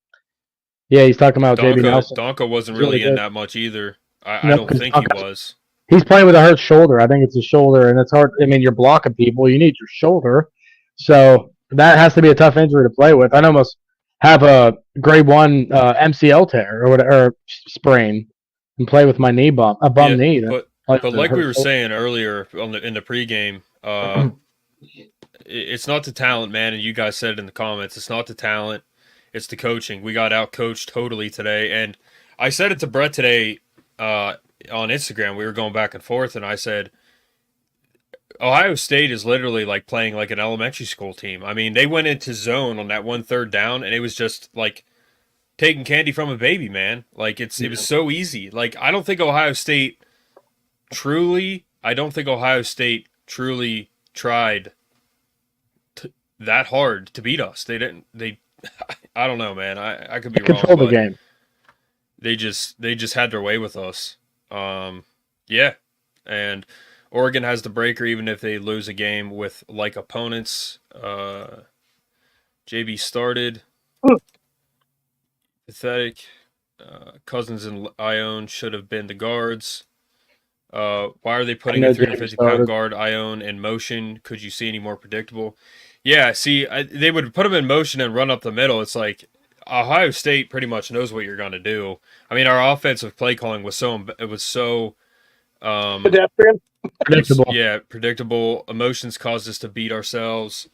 yeah, he's talking about JB Nelson. Donka wasn't really in that much either. I don't think he was. He's playing with a hurt shoulder. I think it's a shoulder, and it's hard. I mean, you're blocking people. You need your shoulder. So that has to be a tough injury to play with. I'd almost have a grade 1 MCL tear or whatever, or sprain and play with my knee bump, a bum knee. But like we were saying earlier in the pregame, it's not the talent, man, and you guys said it in the comments. It's not the talent. It's the coaching. We got out-coached totally today. And I said it to Brett today on Instagram. We were going back and forth, and I said, Ohio State is literally like playing like an elementary school team. I mean, they went into zone on that 1 3rd down, and it was just like taking candy from a baby, man. Like, it was so easy. Like, I don't think Ohio State truly tried that hard to beat us. They I don't know, man. I could be wrong. Control the game. They just had their way with us. Yeah. And Oregon has the breaker even if they lose a game with like opponents. JB started. Pathetic. Cousins and Ione should have been the guards. Why are they putting a 350-pound guard Ione in motion? Could you see any more predictable? Yeah, see, they would put him in motion and run up the middle. It's like Ohio State pretty much knows what you're going to do. I mean, our offensive play calling was so predictable. Yeah, predictable. Emotions caused us to beat ourselves.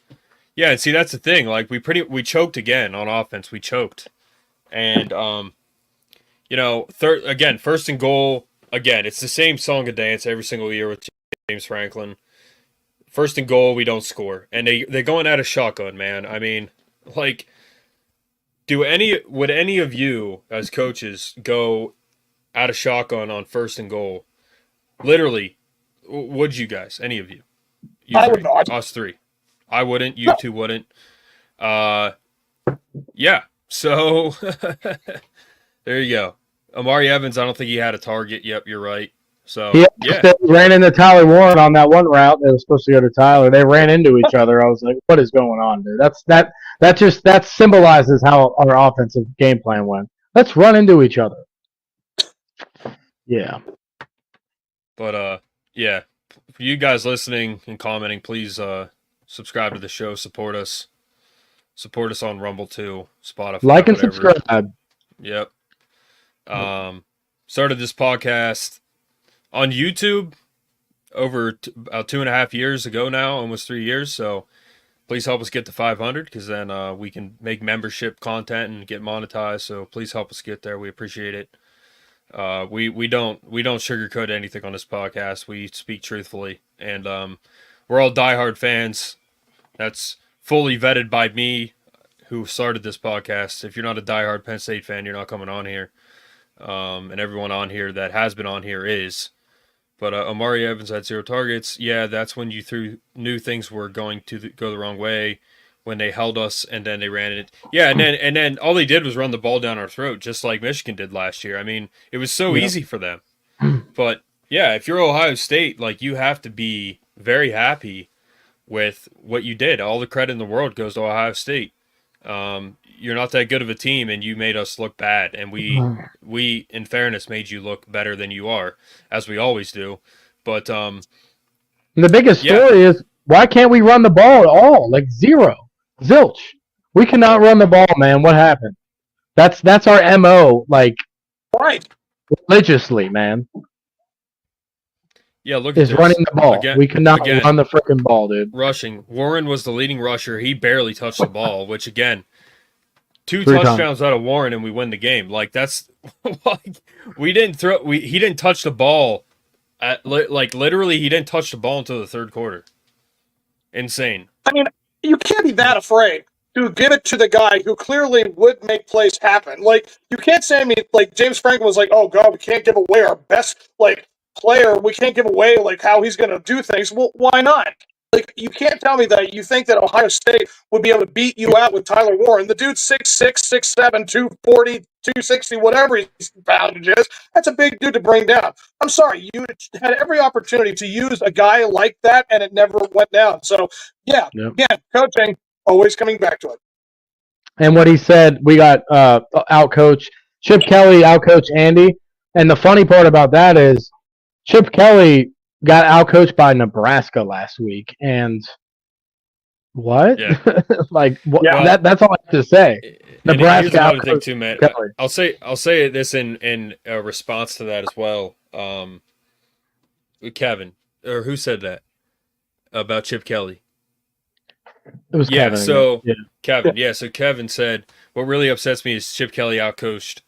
Yeah, and see, that's the thing. Like we choked again on offense. We choked, and first and goal. Again, it's the same song and dance every single year with James Franklin. First and goal, we don't score. And they're going out of shotgun, man. I mean, like, would any of you as coaches go out of shotgun on first and goal? Literally, would you guys? Any of you? I would not. Us three. I wouldn't. You two wouldn't. Yeah. So, there you go. Amari Evans, I don't think he had a target. Yep, you're right. So he ran into Tyler Warren on that one route. They were supposed to go to Tyler. They ran into each other. I was like, "What is going on, dude?" That symbolizes how our offensive game plan went. Let's run into each other. Yeah. But yeah, for you guys listening and commenting, please subscribe to the show. Support us. Support us on Rumble too, Spotify. Like and subscribe. Yep. Started this podcast on YouTube over about 2.5 years ago now, almost 3 years. So please help us get to 500, because then we can make membership content and get monetized. So please help us get there. We appreciate it. We don't sugarcoat anything on this podcast. We speak truthfully, and we're all diehard fans. That's fully vetted by me, who started this podcast. If you're not a diehard Penn State fan, you're not coming on here. And everyone on here that has been on here is. But Amari Evans had 0 targets. Yeah, that's when you knew things were going to go the wrong way, when they held us and then they ran it. Yeah, and then all they did was run the ball down our throat, just like Michigan did last year. I mean, it was so easy for them. But yeah, if you're Ohio State, like, you have to be very happy with what you did. All the credit in the world goes to Ohio State. You're not that good of a team, and you made us look bad. And we, in fairness, made you look better than you are, as we always do. But the biggest story is, why can't we run the ball at all? Like, zero. Zilch. We cannot run the ball, man. What happened? That's our MO, like, right, religiously, man. Yeah, look at this. Running the ball. We cannot run the freaking ball, dude. Rushing. Warren was the leading rusher. He barely touched the ball, which, again, 2 touchdowns out of Warren and we win the game. Like, that's like, he didn't touch the ball literally he didn't touch the ball until the third quarter. Insane. I mean, you can't be that afraid to give it to the guy who clearly would make plays happen. Like, you can't say to me, like, James Franklin was like, oh God, we can't give away our best, like, player. We can't give away, like, how he's going to do things. Well, why not? Like, you can't tell me that you think that Ohio State would be able to beat you out with Tyler Warren. The dude's 6'6", 6'7", 240, 260, whatever his poundage is. That's a big dude to bring down. I'm sorry, you had every opportunity to use a guy like that, and it never went down. So, yeah, again, coaching, always coming back to it. And what he said, we got out-coach. Chip Kelly out-coached Andy. And the funny part about that is Chip Kelly got out-coached by Nebraska last week, and what? Yeah. Like, that's all I have to say. Nebraska out-coached thing too, man. Kelly. I'll say this in response to that as well. Kevin, or who said that about Chip Kelly? It was Kevin. Kevin. Yeah, so Kevin said, what really upsets me is Chip Kelly out-coached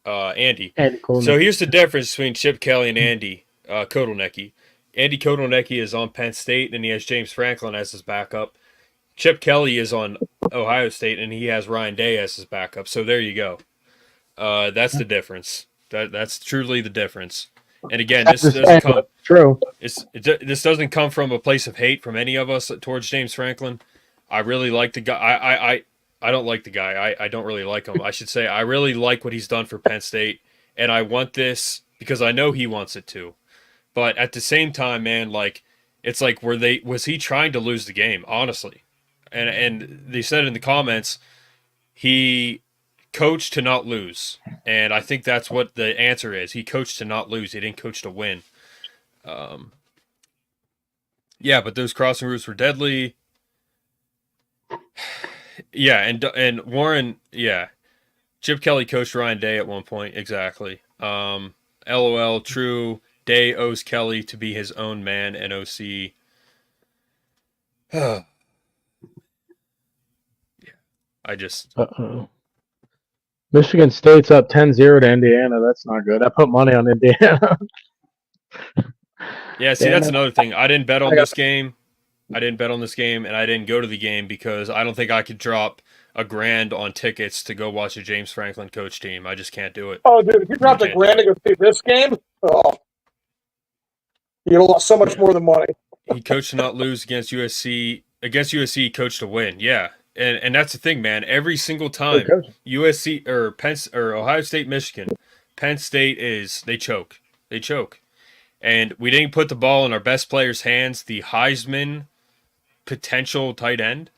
Andy. So here's the difference between Chip Kelly and Andy Kotelnicki. Andy Kotelnicki is on Penn State, and he has James Franklin as his backup. Chip Kelly is on Ohio State, and he has Ryan Day as his backup. So there you go. That's the difference. That's truly the difference. And again, this doesn't come. True. This doesn't come from a place of hate from any of us towards James Franklin. I really like the guy. I don't like the guy. I don't really like him. I should say I really like what he's done for Penn State, and I want this because I know he wants it too. But at the same time, man, like, it's like, was he trying to lose the game, honestly? And they said in the comments, he coached to not lose. And I think that's what the answer is. He coached to not lose. He didn't coach to win. Yeah, but those crossing routes were deadly. Yeah, and Warren, yeah. Chip Kelly coached Ryan Day at one point, exactly. LOL, true. Day owes Kelly to be his own man and OC. Yeah, I just... Michigan State's up 10-0 to Indiana. That's not good. I put money on Indiana. Yeah, see, that's another thing. I didn't bet on this game. And I didn't go to the game because I don't think I could drop $1,000 on tickets to go watch a James Franklin coach team. I just can't do it. Oh, dude, if you dropped $1,000 to go see this game, you'd have lost so much more than money. He coached to not lose against USC. Against USC, he coached to win. Yeah, and that's the thing, man. Every single time USC or Ohio State, Michigan, Penn State they choke. They choke, and we didn't put the ball in our best player's hands. The Heisman potential tight end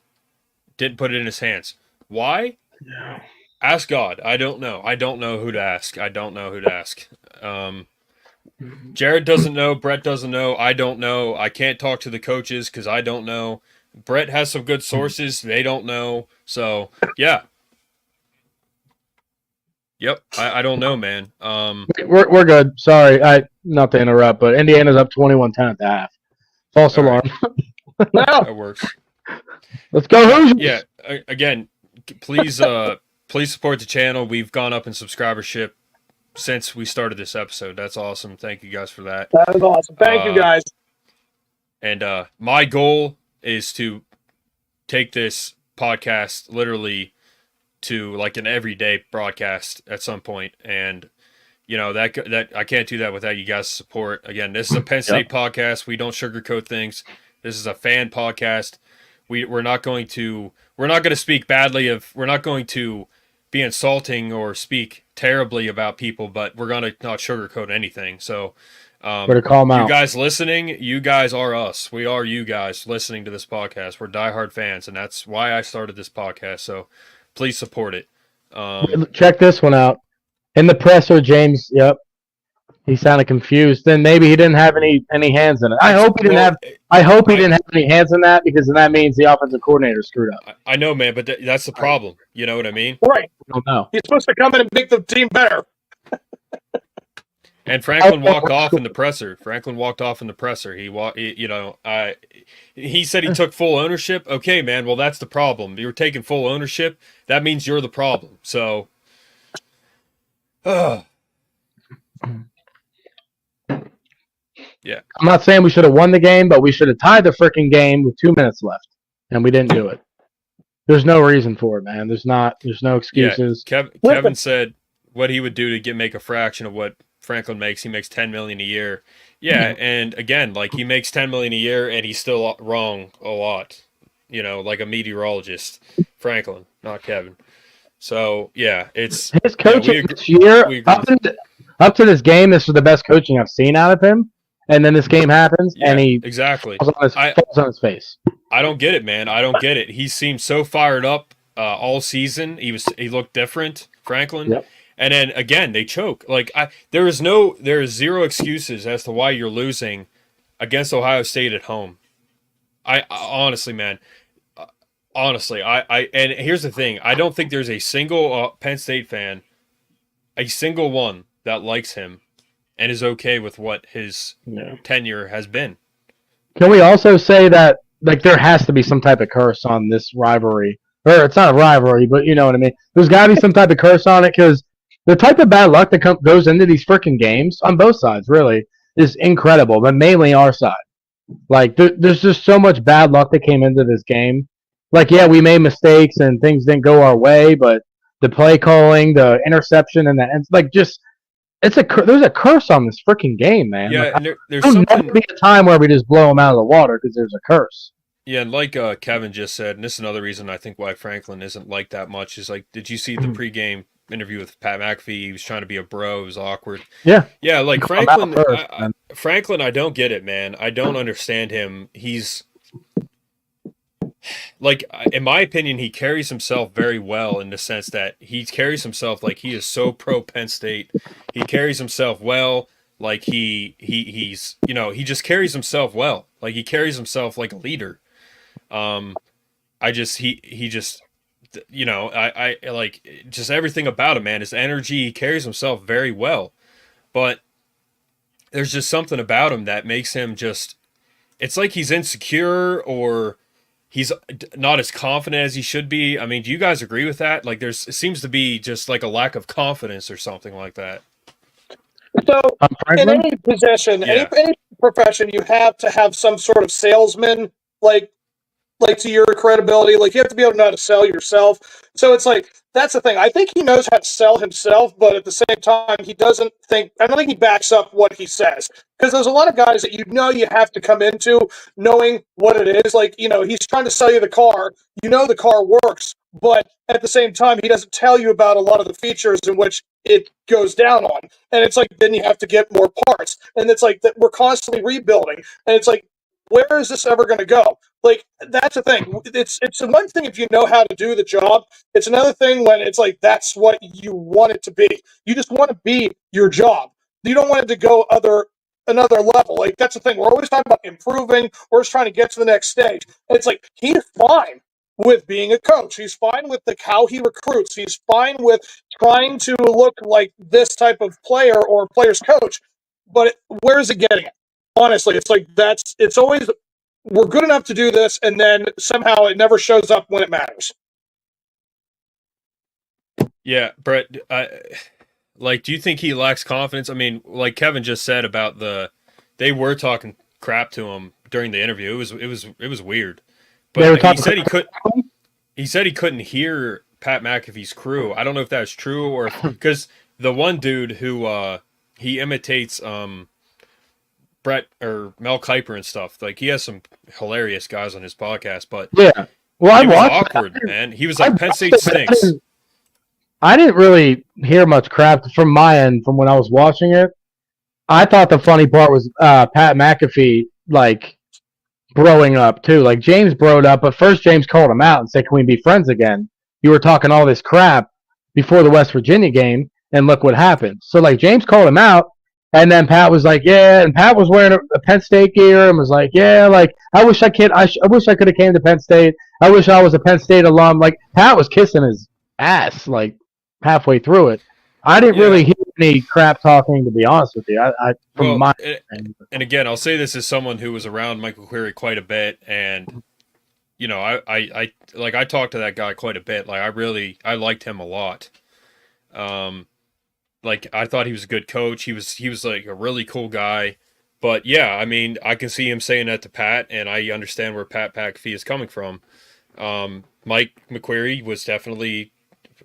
didn't put it in his hands. Why? Yeah. Ask God. I don't know. I don't know who to ask. Jared doesn't know. Brett doesn't know. I don't know. I can't talk to the coaches because I don't know. Brett has some good sources. They don't know. So, yeah. Yep. I don't know, man. We're good. Sorry, not to interrupt, but Indiana's up 21-10 at the half. False All alarm. Now, That works. Let's go Hoosiers. Yeah. Again, please support the channel. We've gone up in subscribership since we started this episode. That's awesome. Thank you guys for that. that is awesome. Thank you, guys. And my goal is to take this podcast literally to like an everyday broadcast at some point. And that I can't do that without you guys' support. Again, this is a Penn State podcast. We don't sugarcoat things. This is a fan podcast. We're not going to speak badly of. We're not going to be insulting or speak terribly about people, but we're gonna not sugarcoat anything. So, Better call them you out. guys listening, you guys are us. We are you guys listening to this podcast. We're diehard fans, and that's why I started this podcast. So, please support it. Check this one out. In the presser, James. Yep. He sounded confused. Then maybe he didn't have any hands in it. I hope he didn't have any hands in that, because then that means the offensive coordinator screwed up. I know, man, but that's the problem. You know what I mean? Right. I don't know. He's supposed to come in and make the team better. And Franklin walked off in the presser. He said he took full ownership. Okay, man. Well, that's the problem. You're taking full ownership. That means you're the problem. So, yeah. I'm not saying we should have won the game, but we should have tied the freaking game with 2 minutes left, and we didn't do it. There's no reason for it, man. There's no excuses. Yeah. Kevin said what he would do to make a fraction of what Franklin makes. He makes $10 million a year. Yeah, and again, like, he makes $10 million a year, and he's still wrong a lot. Like a meteorologist. Franklin, not Kevin. So yeah, it's his coaching this year. Up to this game, this was the best coaching I've seen out of him. And then this game happens, and he exactly falls on his face. I don't get it, man. I don't get it. He seemed so fired up all season. He looked different, Franklin. Yep. And then again, they choke. Like, there is zero excuses as to why you're losing against Ohio State at home. I honestly, man. Honestly, and here's the thing. I don't think there's a single Penn State fan, a single one, that likes him and is okay with what his tenure has been. Can we also say that, like, there has to be some type of curse on this rivalry? Or it's not a rivalry, but you know what I mean. There's got to be some type of curse on it, because the type of bad luck that goes into these freaking games on both sides really is incredible, but mainly our side. Like, there's just so much bad luck that came into this game. Like, yeah, we made mistakes and things didn't go our way, but the play calling, the interception, and there's a curse on this freaking game, man. Yeah, like, and there's there'll something. never be a time where we just blow them out of the water because there's a curse. Yeah, and like Kevin just said, and this is another reason I think why Franklin isn't liked that much, is like, did you see the pregame interview with Pat McAfee? He was trying to be a bro. It was awkward. Yeah. Yeah, like Franklin, I don't get it, man. I don't understand him. He's, like, in my opinion, he carries himself very well, in the sense that he carries himself like he is so pro Penn State. He carries himself well. Like, he's he just carries himself well. Like, he carries himself like a leader. I like just everything about him, man. His energy, he carries himself very well. But there's just something about him that makes him just, it's like he's insecure, or he's not as confident as he should be. I mean, do you guys agree with that? Like, it seems to be just like a lack of confidence or something like that. So, in any position, any profession, you have to have some sort of salesman, like to your credibility. Like, you have to be able to know how to sell yourself. So it's like, that's the thing. I think he knows how to sell himself, but at the same time, I don't think he backs up what he says. Because there's a lot of guys that you have to come into knowing what it is. Like, he's trying to sell you the car. The car works, but at the same time, he doesn't tell you about a lot of the features in which it goes down on. And it's like, then you have to get more parts. And it's like that we're constantly rebuilding. And it's like, where is this ever going to go? Like, that's the thing. It's one thing if you know how to do the job. It's another thing when it's like, that's what you want it to be. You just want to be your job. You don't want it to go another level. Like, that's the thing. We're always talking about improving. We're just trying to get to the next stage. And it's like, he's fine. with being a coach. He's fine with how he recruits. He's fine with trying to look like this type of player or player's coach. But where is it getting it? Honestly, it's like it's always, we're good enough to do this, and then somehow it never shows up when it matters. Yeah, Brett, do you think he lacks confidence? I mean, like Kevin just said about they were talking crap to him during the interview. It was weird. But he said he said he couldn't hear Pat McAfee's crew. I don't know if that's true or because the one dude who he imitates Brett or Mel Kiper and stuff. Like he has some hilarious guys on his podcast, but yeah. Well, it was awkward, man. He was like, Penn State stinks. I didn't really hear much crap from my end from when I was watching it. I thought the funny part was Pat McAfee like broing up too. Like James broed up, but first James called him out and said, "Can we be friends again? You were talking all this crap before the West Virginia game, and look what happened." So like James called him out, and then Pat was like, "Yeah," and Pat was wearing a Penn State gear and was like, "Yeah, like I wish I could have came to Penn State. I wish I was a Penn State alum." Like Pat was kissing his ass like halfway through it. I didn't really hear any crap talking, to be honest with you. And again, I'll say this as someone who was around Mike McQuarrie quite a bit, and you know, I talked to that guy quite a bit. Like I liked him a lot. Like I thought he was a good coach. He was like a really cool guy. But yeah, I mean, I can see him saying that to Pat, and I understand where Pat McAfee is coming from. Mike McQuarrie was definitely.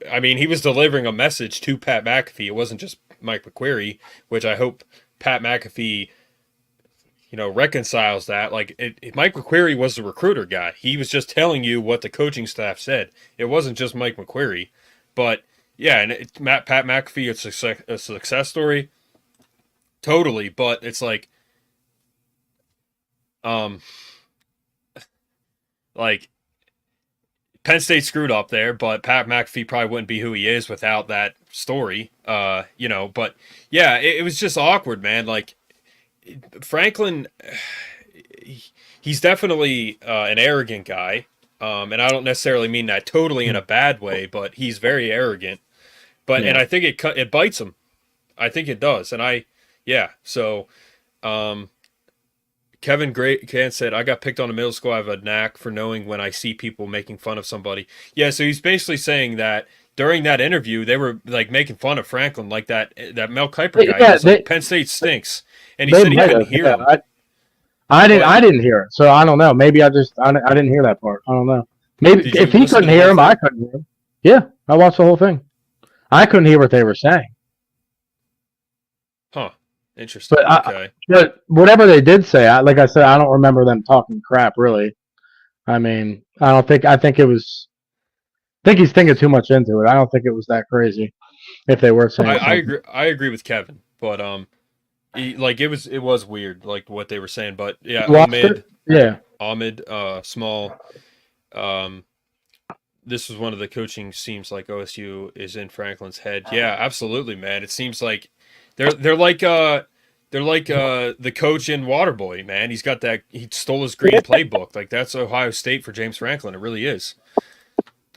I mean, he was delivering a message to Pat McAfee. It wasn't just Mike McQuarrie, which I hope Pat McAfee, reconciles that. Like, Mike McQuarrie was the recruiter guy. He was just telling you what the coaching staff said. It wasn't just Mike McQuarrie. But, yeah, and Pat McAfee, it's a success story. Totally. But it's like, Penn State screwed up there, but Pat McAfee probably wouldn't be who he is without that story, but yeah, it was just awkward, man. Like Franklin, he's definitely an arrogant guy, and I don't necessarily mean that totally in a bad way, but he's very arrogant. But and I think it bites him. I think it does, and so. Kevin Can said, "I got picked on in middle school. I have a knack for knowing when I see people making fun of somebody." Yeah, so he's basically saying that during that interview, they were like making fun of Franklin, like that Mel Kiper guy. Yeah, like, Penn State stinks, and he said he couldn't hear him. I didn't hear it, so I don't know. Maybe I didn't hear that part. I don't know. Maybe if he couldn't hear him, I couldn't hear him. Yeah, I watched the whole thing. I couldn't hear what they were saying. Huh. Interesting. But but whatever they did say, like I said, I don't remember them talking crap. Really, I mean, I think he's thinking too much into it. I don't think it was that crazy. If they were saying, I agree with Kevin, but it was weird, like what they were saying. But yeah, Ahmed, Small. This was one of the coaching seems like OSU is in Franklin's head. Yeah, absolutely, man. It seems like. They're like the coach in Waterboy, man. He's got that. He stole his green playbook. Like that's Ohio State for James Franklin. It really is.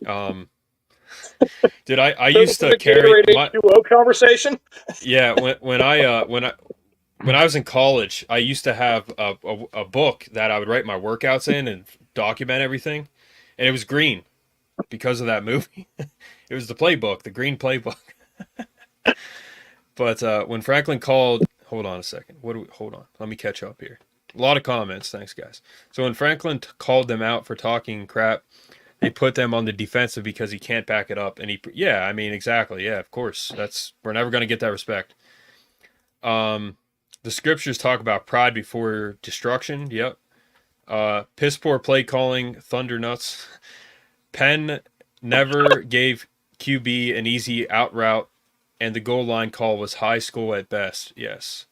Did I used to carry my conversation? Yeah, when I was in college, I used to have a book that I would write my workouts in and document everything, and it was green because of that movie. It was the playbook, the green playbook. But when Franklin called, hold on a second. Hold on. Let me catch up here. A lot of comments. Thanks, guys. So when Franklin called them out for talking crap, they put them on the defensive because he can't back it up. And I mean, exactly. Yeah, of course. We're never going to get that respect. The scriptures talk about pride before destruction. Yep. Piss poor play calling, thunder nuts. Penn never gave QB an easy out route. And the goal line call was high school at best. Yes.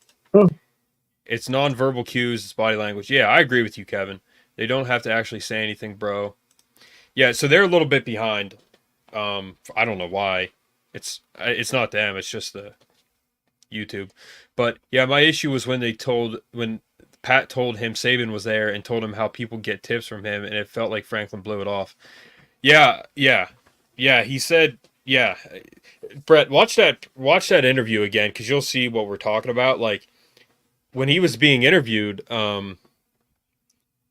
It's nonverbal cues. It's body language. Yeah, I agree with you, Kevin. They don't have to actually say anything, bro. Yeah, so they're a little bit behind. I don't know why. It's not them. It's just the YouTube. But yeah, my issue was when Pat told him Saban was there and told him how people get tips from him, and it felt like Franklin blew it off. Yeah. He said, yeah. Brett, watch that interview again because you'll see what we're talking about. Like when he was being interviewed,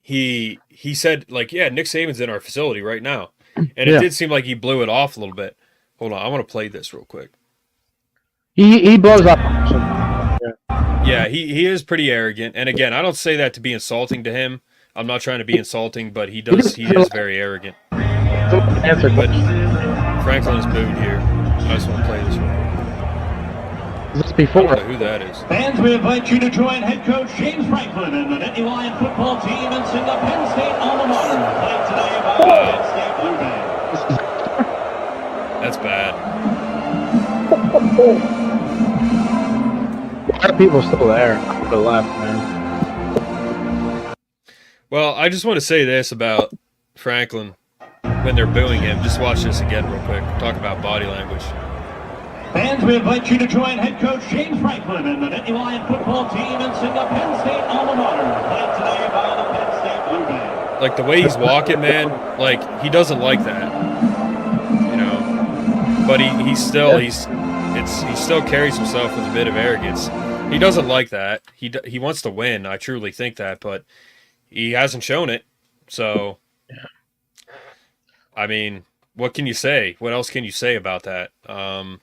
he said like, yeah, Nick Saban's in our facility right now, and it Yeah, did seem like he blew it off a little bit. Hold on, I want to play this real quick. he blows up. Yeah, he is pretty arrogant, and again, I don't say that to be insulting to him. I'm not trying to be insulting, but he is very arrogant. Answer But question. Franklin is booed here. I just want to play this real quick. Is this I before? don't know who that is. Fans, we invite you to join head coach James Franklin and the Nittany Lion football team and sing the Penn State alma mater, played today by the Penn State Blue Band. That's bad. A lot of people still there. I would have left, man. Well, I just want to say this about Franklin when they're booing him. Just watch this again real quick. Talk about body language. Fans, we invite you to join head coach James Franklin and the Nittany Lion football team and sing the Penn State alma mater, played today by the Penn State Blue Band. Like the way he's walking, man, like he doesn't like that. You know. But he still he still carries himself with a bit of arrogance. He doesn't like that. He wants to win. I truly think that, but he hasn't shown it. So I mean, what can you say? What else can you say about that? Oh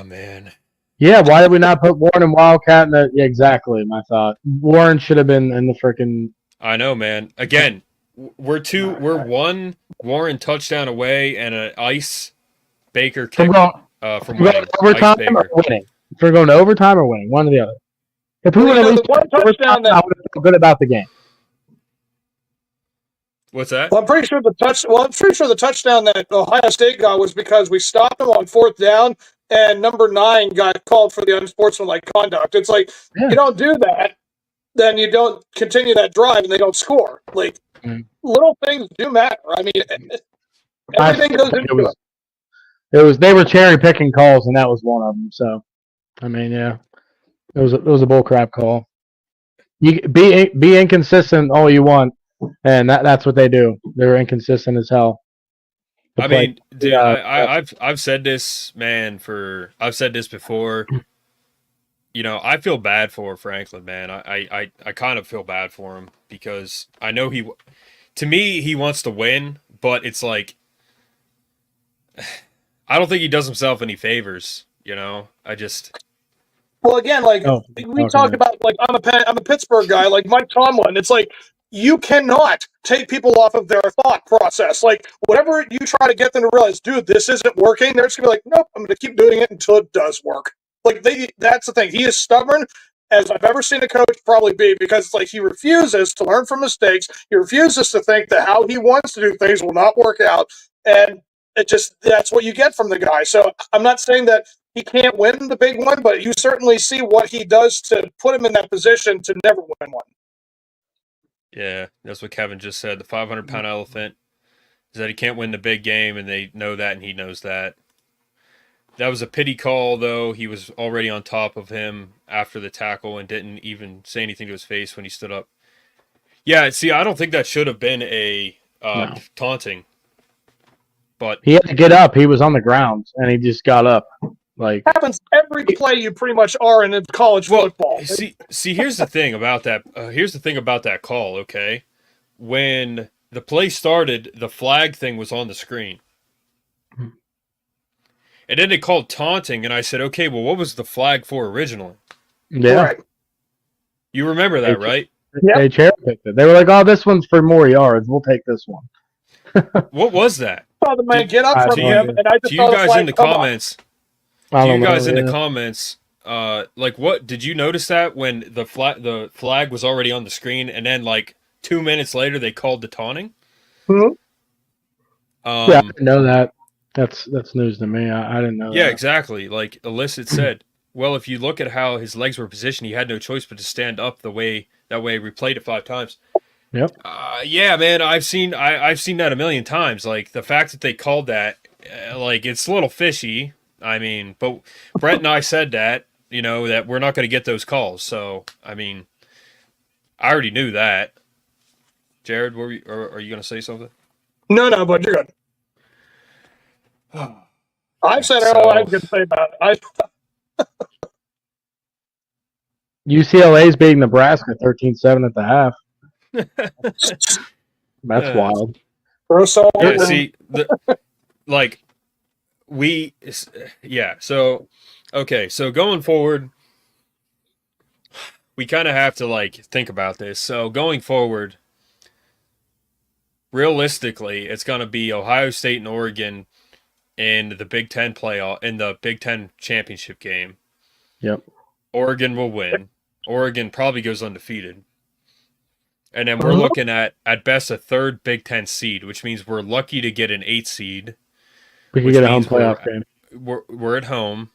man. Yeah, why did we not put Warren and Wildcat in the? Yeah, exactly. My thought. Warren should have been in the freaking. I know, man. Again, we're one Warren touchdown away and an ice Baker kick from winning. Overtime Ice or Baker. winning. If we're going to overtime or winning, one or the other. If we Well, would you at know, least the one touchdown I would feel good about the game. What's that? Well, I'm pretty sure the touchdown that Ohio State got was because we stopped them on fourth down, and number 9 got called for the unsportsmanlike conduct. It's like you don't do that, then you don't continue that drive, and they don't score. Like little things do matter. I mean, everything goes into it. They were cherry picking calls, and that was one of them. So, I mean, yeah, it was a bull crap call. You be inconsistent all you want, and that's what they do. They're inconsistent as hell. I mean, dude, I've said this, man. I've said this before. You know, I feel bad for Franklin, man. I kind of feel bad for him because I know to me, he wants to win, but it's like, I don't think he does himself any favors. You know, Well, again, like we talked about, like I'm a Pittsburgh guy, like Mike Tomlin. It's like you cannot take people off of their thought process. Like whatever you try to get them to realize, dude, this isn't working. They're just gonna be like, nope, I'm gonna keep doing it until it does work. Like that's the thing. He is stubborn as I've ever seen a coach probably be, because it's like he refuses to learn from mistakes. He refuses to think that how he wants to do things will not work out, and that's what you get from the guy. So I'm not saying that he can't win the big one, but you certainly see what he does to put him in that position to never win one. Yeah, that's what Kevin just said. The 500-pound elephant is that he can't win the big game, and they know that, and he knows that. That was a pity call, though. He was already on top of him after the tackle and didn't even say anything to his face when he stood up. Yeah, see, I don't think that should have been a taunting. But he had to get up. He was on the ground, and he just got up. Like happens every play you pretty much are in college football. See, here's the thing about that. Here's the thing about that call. Okay, when the play started, the flag thing was on the screen, and then they called taunting, and I said, okay, well, what was the flag for originally? Yeah, right. You remember that, right? They cherry picked it. They were like, "Oh, this one's for more yards. We'll take this one." What was that? Saw the man get up from him, and I just to you guys in the comments. Like, what did you notice that when the flag was already on the screen, and then like 2 minutes later they called the taunting? Mm-hmm. Yeah, I didn't know that. That's news to me. I didn't know. Yeah, that. Exactly. Like Illicit said. Well, if you look at how his legs were positioned, he had no choice but to stand up that way. We played it 5 times. Yep. Yeah, man. I've seen that a million times. Like the fact that they called that, like it's a little fishy. I mean, but Brett and I said that, you know, that we're not going to get those calls. So, I mean, I already knew that. Jared, are you going to say something? No, but you're good. I've said all I can say about it. UCLA's beating Nebraska 13-7 at the half. That's wild. Yeah, see, so, okay, so going forward, we kind of have to, think about this. So going forward, realistically, it's going to be Ohio State and Oregon in the Big Ten playoff, in the Big Ten championship game. Yep. Oregon will win. Oregon probably goes undefeated. And then we're looking at best, a third Big Ten seed, which means we're lucky to get an 8 seed. We can get a home playoff game. We're at home.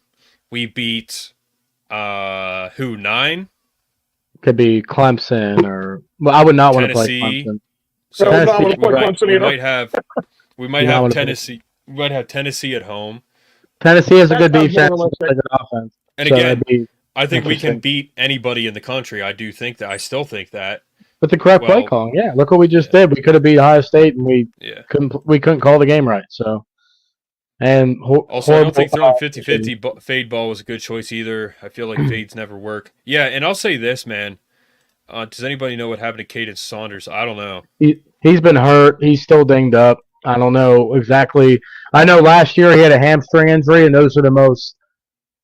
We beat, 9? Could be Clemson or... Well, I would not want to play Clemson. So we might have Tennessee. We might have Tennessee at home. Tennessee has a good defense and a good offense. And again, I think we can beat anybody in the country. I do think that. I still think that. With the correct play calling, yeah. Look what we just did. We could have beat Ohio State, and we couldn't call the game right. So, and also, I don't think throwing 50-50 fade ball was a good choice either. I feel like fades never work. Yeah, and I'll say this, man. Does anybody know what happened to Caden Saunders? I don't know. He's been hurt. He's still dinged up. I don't know exactly. I know last year he had a hamstring injury, and those are the most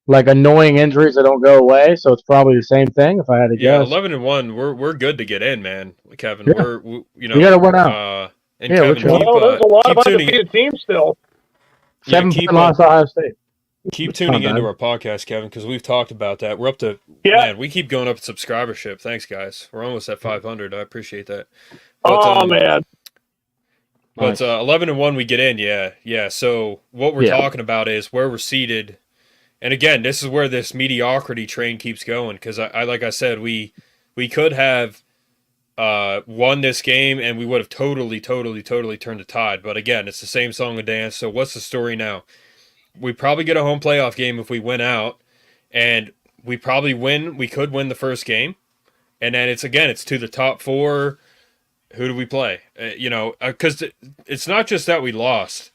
annoying injuries that don't go away. So it's probably the same thing if I had to guess. 11-1. We're good to get in, man. Kevin, yeah. We got to win out. And Kevin, there's a lot of undefeated teams still. 7% lost Ohio State. Keep tuning into our podcast, Kevin, because we've talked about that. We're up to man. We keep going up in subscribership. Thanks, guys. We're almost at 500. I appreciate that. But, man. But 11-1, we get in. Yeah. So what we're talking about is where we're seated. And again, this is where this mediocrity train keeps going, because I like I said, we could have won this game and we would have totally turned the tide. But again, it's the same song and dance. So what's the story now? We probably get a home playoff game if we win out, and we probably win. We could win the first game, and then it's to the top 4. Who do we play? Because it's not just that we lost.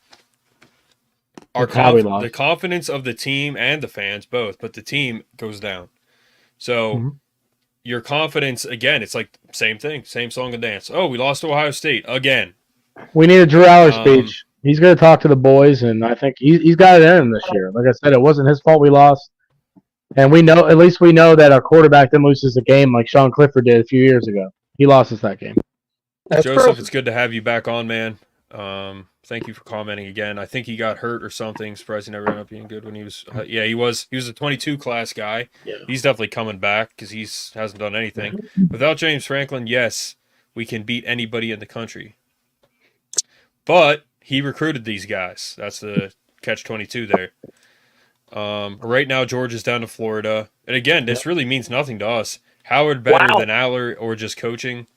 The confidence of the team and the fans both, but the team goes down. So your confidence, again, it's like same thing, same song and dance. Oh, we lost to Ohio State again. We need a Drew Aller speech. He's going to talk to the boys, and I think he's got it in him this year. Like I said, it wasn't his fault we lost. And at least we know that our quarterback didn't lose us a game like Sean Clifford did a few years ago. He lost us that game. Joseph, it's good to have you back on, man. Thank you for commenting again. I think he got hurt or something. Surprised he never ended up being good when he was. He was a 22 class guy. Yeah. He's definitely coming back because he hasn't done anything. Without James Franklin, yes, we can beat anybody in the country. But he recruited these guys. That's the catch-22 there. Right now, Georgia's down to Florida. And again, this really means nothing to us. Howard better than Aller or just coaching?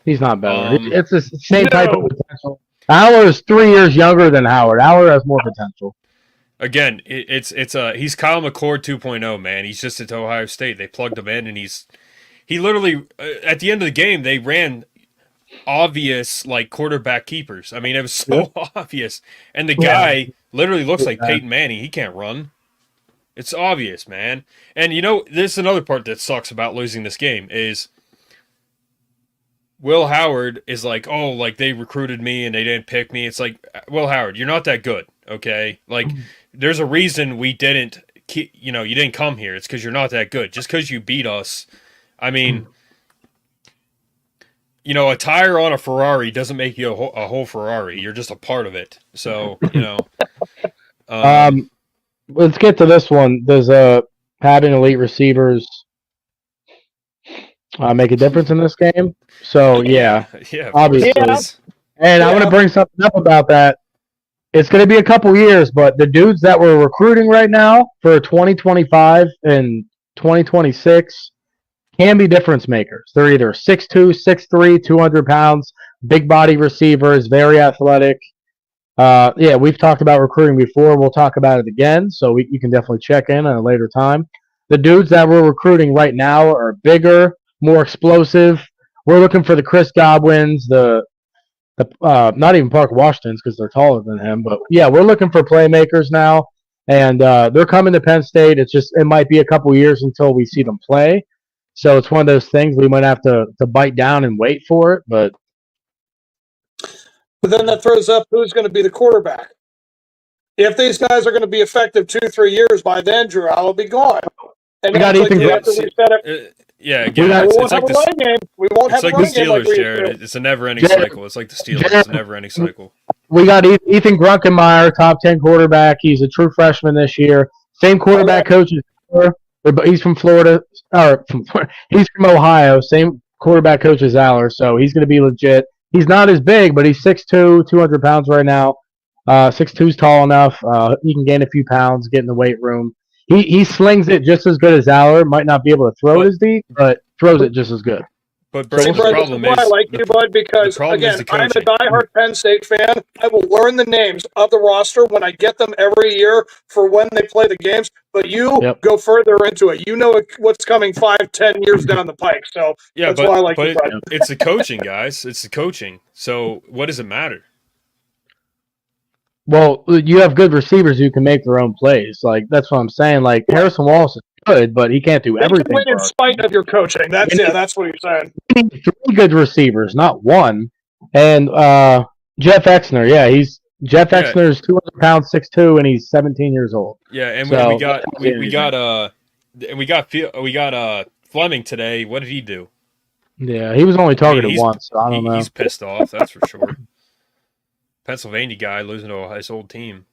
He's not better. It's the same type of potential. Aller is 3 years younger than Howard. Aller has more potential. Again, he's Kyle McCord 2.0, man. He's just at Ohio State. They plugged him in, and he literally at the end of the game they ran obvious quarterback keepers. I mean, it was so obvious, and the guy literally looks like Peyton Manning. He can't run. It's obvious, man. And this is another part that sucks about losing this game is Will Howard is they recruited me and they didn't pick me. It's like, Will Howard, you're not that good, okay? There's a reason we didn't, you didn't come here. It's because you're not that good. Just because you beat us, I mean, a tire on a Ferrari doesn't make you a whole Ferrari. You're just a part of it. So, let's get to this one. Does having elite receivers make a difference in this game? So, obviously. Yeah. And I want to bring something up about that. It's going to be a couple years, but the dudes that we're recruiting right now for 2025 and 2026 can be difference makers. They're either 6'2", 6'3", 200 pounds, big body receivers, very athletic. We've talked about recruiting before. We'll talk about it again, so you can definitely check in at a later time. The dudes that we're recruiting right now are bigger, more explosive, we're looking for the Chris Godwins, the not even Parker Washingtons because they're taller than him, but yeah, we're looking for playmakers now, and they're coming to Penn State. It might be a couple years until we see them play, so it's one of those things we might have to bite down and wait for it. But then that throws up who's going to be the quarterback. If these guys are going to be effective 2-3 years, by then Drew Allen will be gone. And we got like Ethan we have to reset it. Yeah, again, We it's won't like have a the run game. We won't have it's a like run the game like Steelers, we used Jared. to. It's a never-ending cycle. It's like the Steelers. It's a never-ending cycle. we got Ethan Grunkenmeyer, top 10 quarterback. He's a true freshman this year. Same quarterback coach as he's from Florida, he's from Ohio. Same quarterback coach as Aller, so he's going to be legit. He's not as big, but he's 6'2", 200 pounds right now. 6'2" is tall enough. He can gain a few pounds, get in the weight room. He slings it just as good as Aller. Might not be able to throw it as deep, but throws it just as good. But Brett, the Brett, problem this is why is I like you, bud, because again, I'm a diehard Penn State fan. I will learn the names of the roster when I get them every year for when they play the games. But you go further into it. You know what's coming 5-10 years down the pike. So yeah, that's why I like you, bud. It's the coaching, guys. It's the coaching. So what does it matter? Well, you have good receivers who can make their own plays. Like that's what I'm saying. Like Harrison Wallace is good, but he can't do everything. Win in spite of your coaching. That's what you're saying. We need 3 good receivers, not one. And Jeff Exner, Jeff Exner is 200 pounds, 6'2", and he's 17 years old. Yeah, and so, we got Fleming today. What did he do? Yeah, he was only targeted once. So I don't know. He's pissed off. That's for sure. Pennsylvania guy losing to his old team.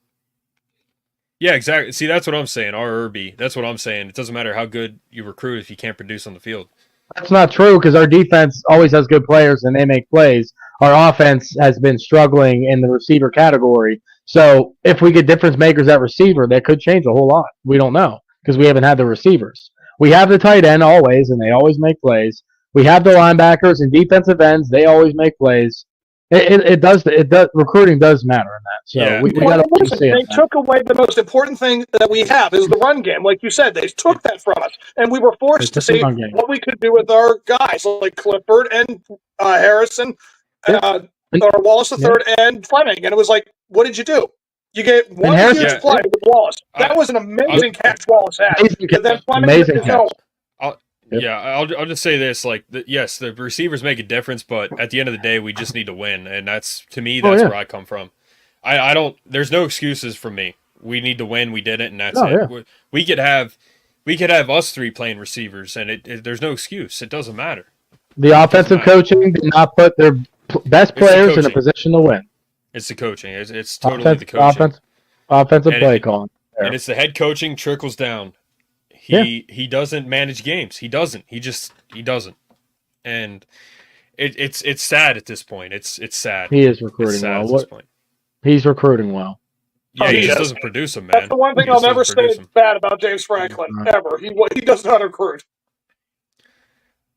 Yeah, exactly. See, that's what I'm saying. Irby. That's what I'm saying. It doesn't matter how good you recruit if you can't produce on the field. That's not true because our defense always has good players and they make plays. Our offense has been struggling in the receiver category. So if we get difference makers at receiver, that could change a whole lot. We don't know because we haven't had the receivers. We have the tight end always, and they always make plays. We have the linebackers and defensive ends. They always make plays. It does. Recruiting does matter in that. So we got to see it. They took away the most important thing that we have is the run game. Like you said, they took that from us, and we were forced to see what we could do with our guys like Clifford and Harrison, or Wallace III and Fleming. And it was like, what did you do? You get one huge play with Wallace. That was an amazing catch Wallace had. And then Fleming amazing catch. Yeah, I'll just say this: like, yes, the receivers make a difference, but at the end of the day, we just need to win, and that's where I come from. I don't. There's no excuses from me. We need to win. We did it, and that's it. Yeah. We could have us 3 playing receivers, and there's no excuse. It doesn't matter. The offensive coaching did not put their best players in a position to win. It's the coaching. It's totally the coaching. Offensive play calling, and it's the head coaching trickles down. He doesn't manage games. He doesn't. He doesn't. And it's sad at this point. It's sad. He is recruiting well. At this point. He's recruiting well. Yeah, he just doesn't produce them, man. That's the one thing I'll never say bad about James Franklin ever. He does not recruit.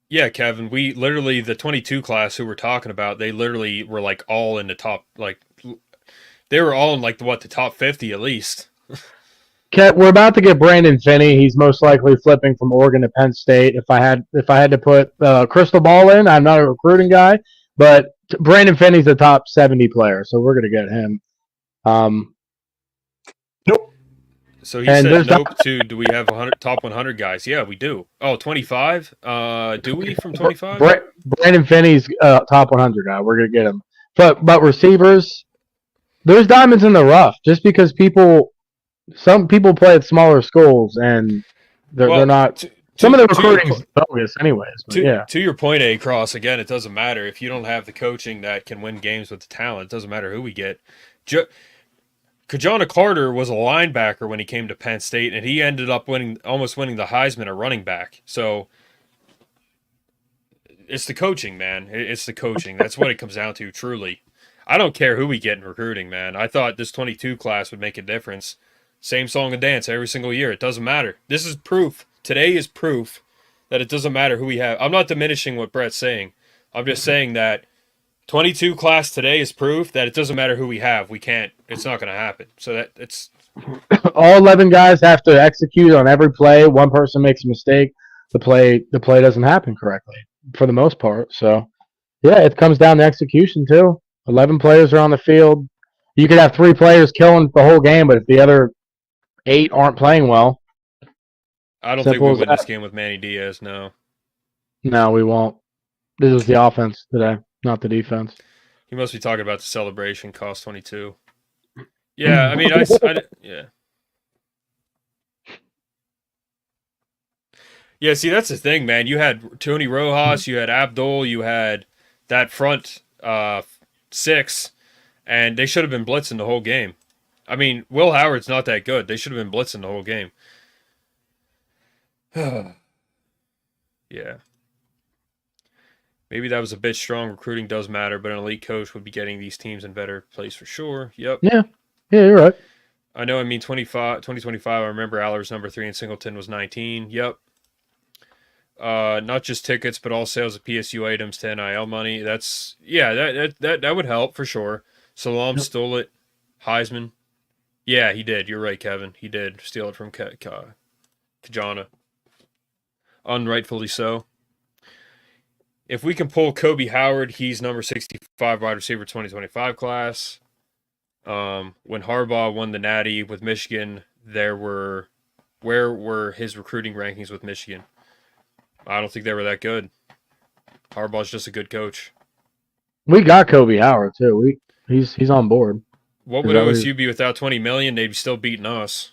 Yeah, Kevin. We literally the 22 class who we're talking about. They literally were like all in the top. Like they were all in like the top 50 at least. We're about to get Brandon Finney. He's most likely flipping from Oregon to Penn State. If I had to put crystal ball in, I'm not a recruiting guy, but Brandon Finney's a top 70 player, so we're gonna get him. Nope. So he said nope to. Do we have top 100 guys? Yeah, we do. Oh, 25. Do we from 25? Brandon Finney's top 100 guy. We're gonna get him. But receivers, there's diamonds in the rough. Just because some people play at smaller schools and they're not. Some of the recruiting is bogus, anyways. To your point, A-Cross, again, it doesn't matter if you don't have the coaching that can win games with the talent. It doesn't matter who we get. Kajana Carter was a linebacker when he came to Penn State, and he ended up almost winning the Heisman at running back. So it's the coaching, man. It's the coaching. That's what it comes down to, truly. I don't care who we get in recruiting, man. I thought this 22 class would make a difference. Same song and dance every single year. It doesn't matter. This is proof. Today is proof that it doesn't matter who we have. I'm not diminishing what Brett's saying. I'm just saying that 22 class today is proof that it doesn't matter who we have. We can't. It's not going to happen. So it's all 11 guys have to execute on every play. One person makes a mistake. The play doesn't happen correctly. for the most part. So, yeah, it comes down to execution too. 11 players are on the field. You could have 3 players killing the whole game, but if the other 8 aren't playing well, I don't think simple we as win that. this game with Manny Diaz. No, No, we won't. This was the offense today, not the defense. he must be talking about the celebration cost 22. Yeah, I mean, yeah. Yeah, see, that's the thing, man. You had Tony Rojas, you had Abdul, you had that front 6, and they should have been blitzing the whole game. I mean, Will Howard's not that good. They should have been blitzing the whole game. Yeah. Maybe that was a bit strong. Recruiting does matter, but an elite coach would be getting these teams in better place for sure. Yep. Yeah, you're right. I know, I mean, 2025, I remember Aller's number 3 and Singleton was 19. Yep. Not just tickets, but all sales of PSU items to NIL money. That's, yeah, that would help for sure. Salam stole it. Heisman. Yeah, he did. You're right, Kevin. He did steal it from Kajana. Unrightfully so. If we can pull Kobe Howard, he's number 65 wide receiver 2025 class. When Harbaugh won the Natty with Michigan, where were his recruiting rankings with Michigan? I don't think they were that good. Harbaugh's just a good coach. We got Kobe Howard too. He's on board. What would OSU be without $20 million? They'd be still beating us.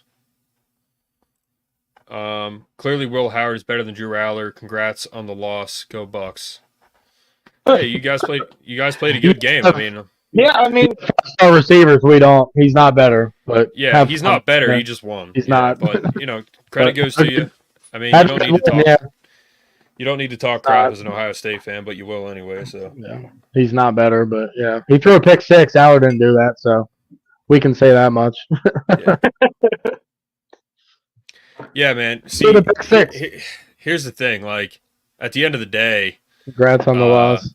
Clearly, Will Howard is better than Drew Aller. Congrats on the loss. Go Bucks. Hey, you guys played a good game. I mean, Yeah, I mean, Our receivers, we don't. He's not better, but yeah, he's not better. He just won. He's Yeah, not. But credit goes to you. I mean, That's you don't need to talk. yeah. You don't need to talk crap as an Ohio State fan, but you will anyway. So Yeah, he's not better, but yeah, he threw a pick 6. Aller didn't do that, so we can say that much. yeah, man. See, Threw the pick 6. here's the thing. Like at the end of the day, Congrats on the loss,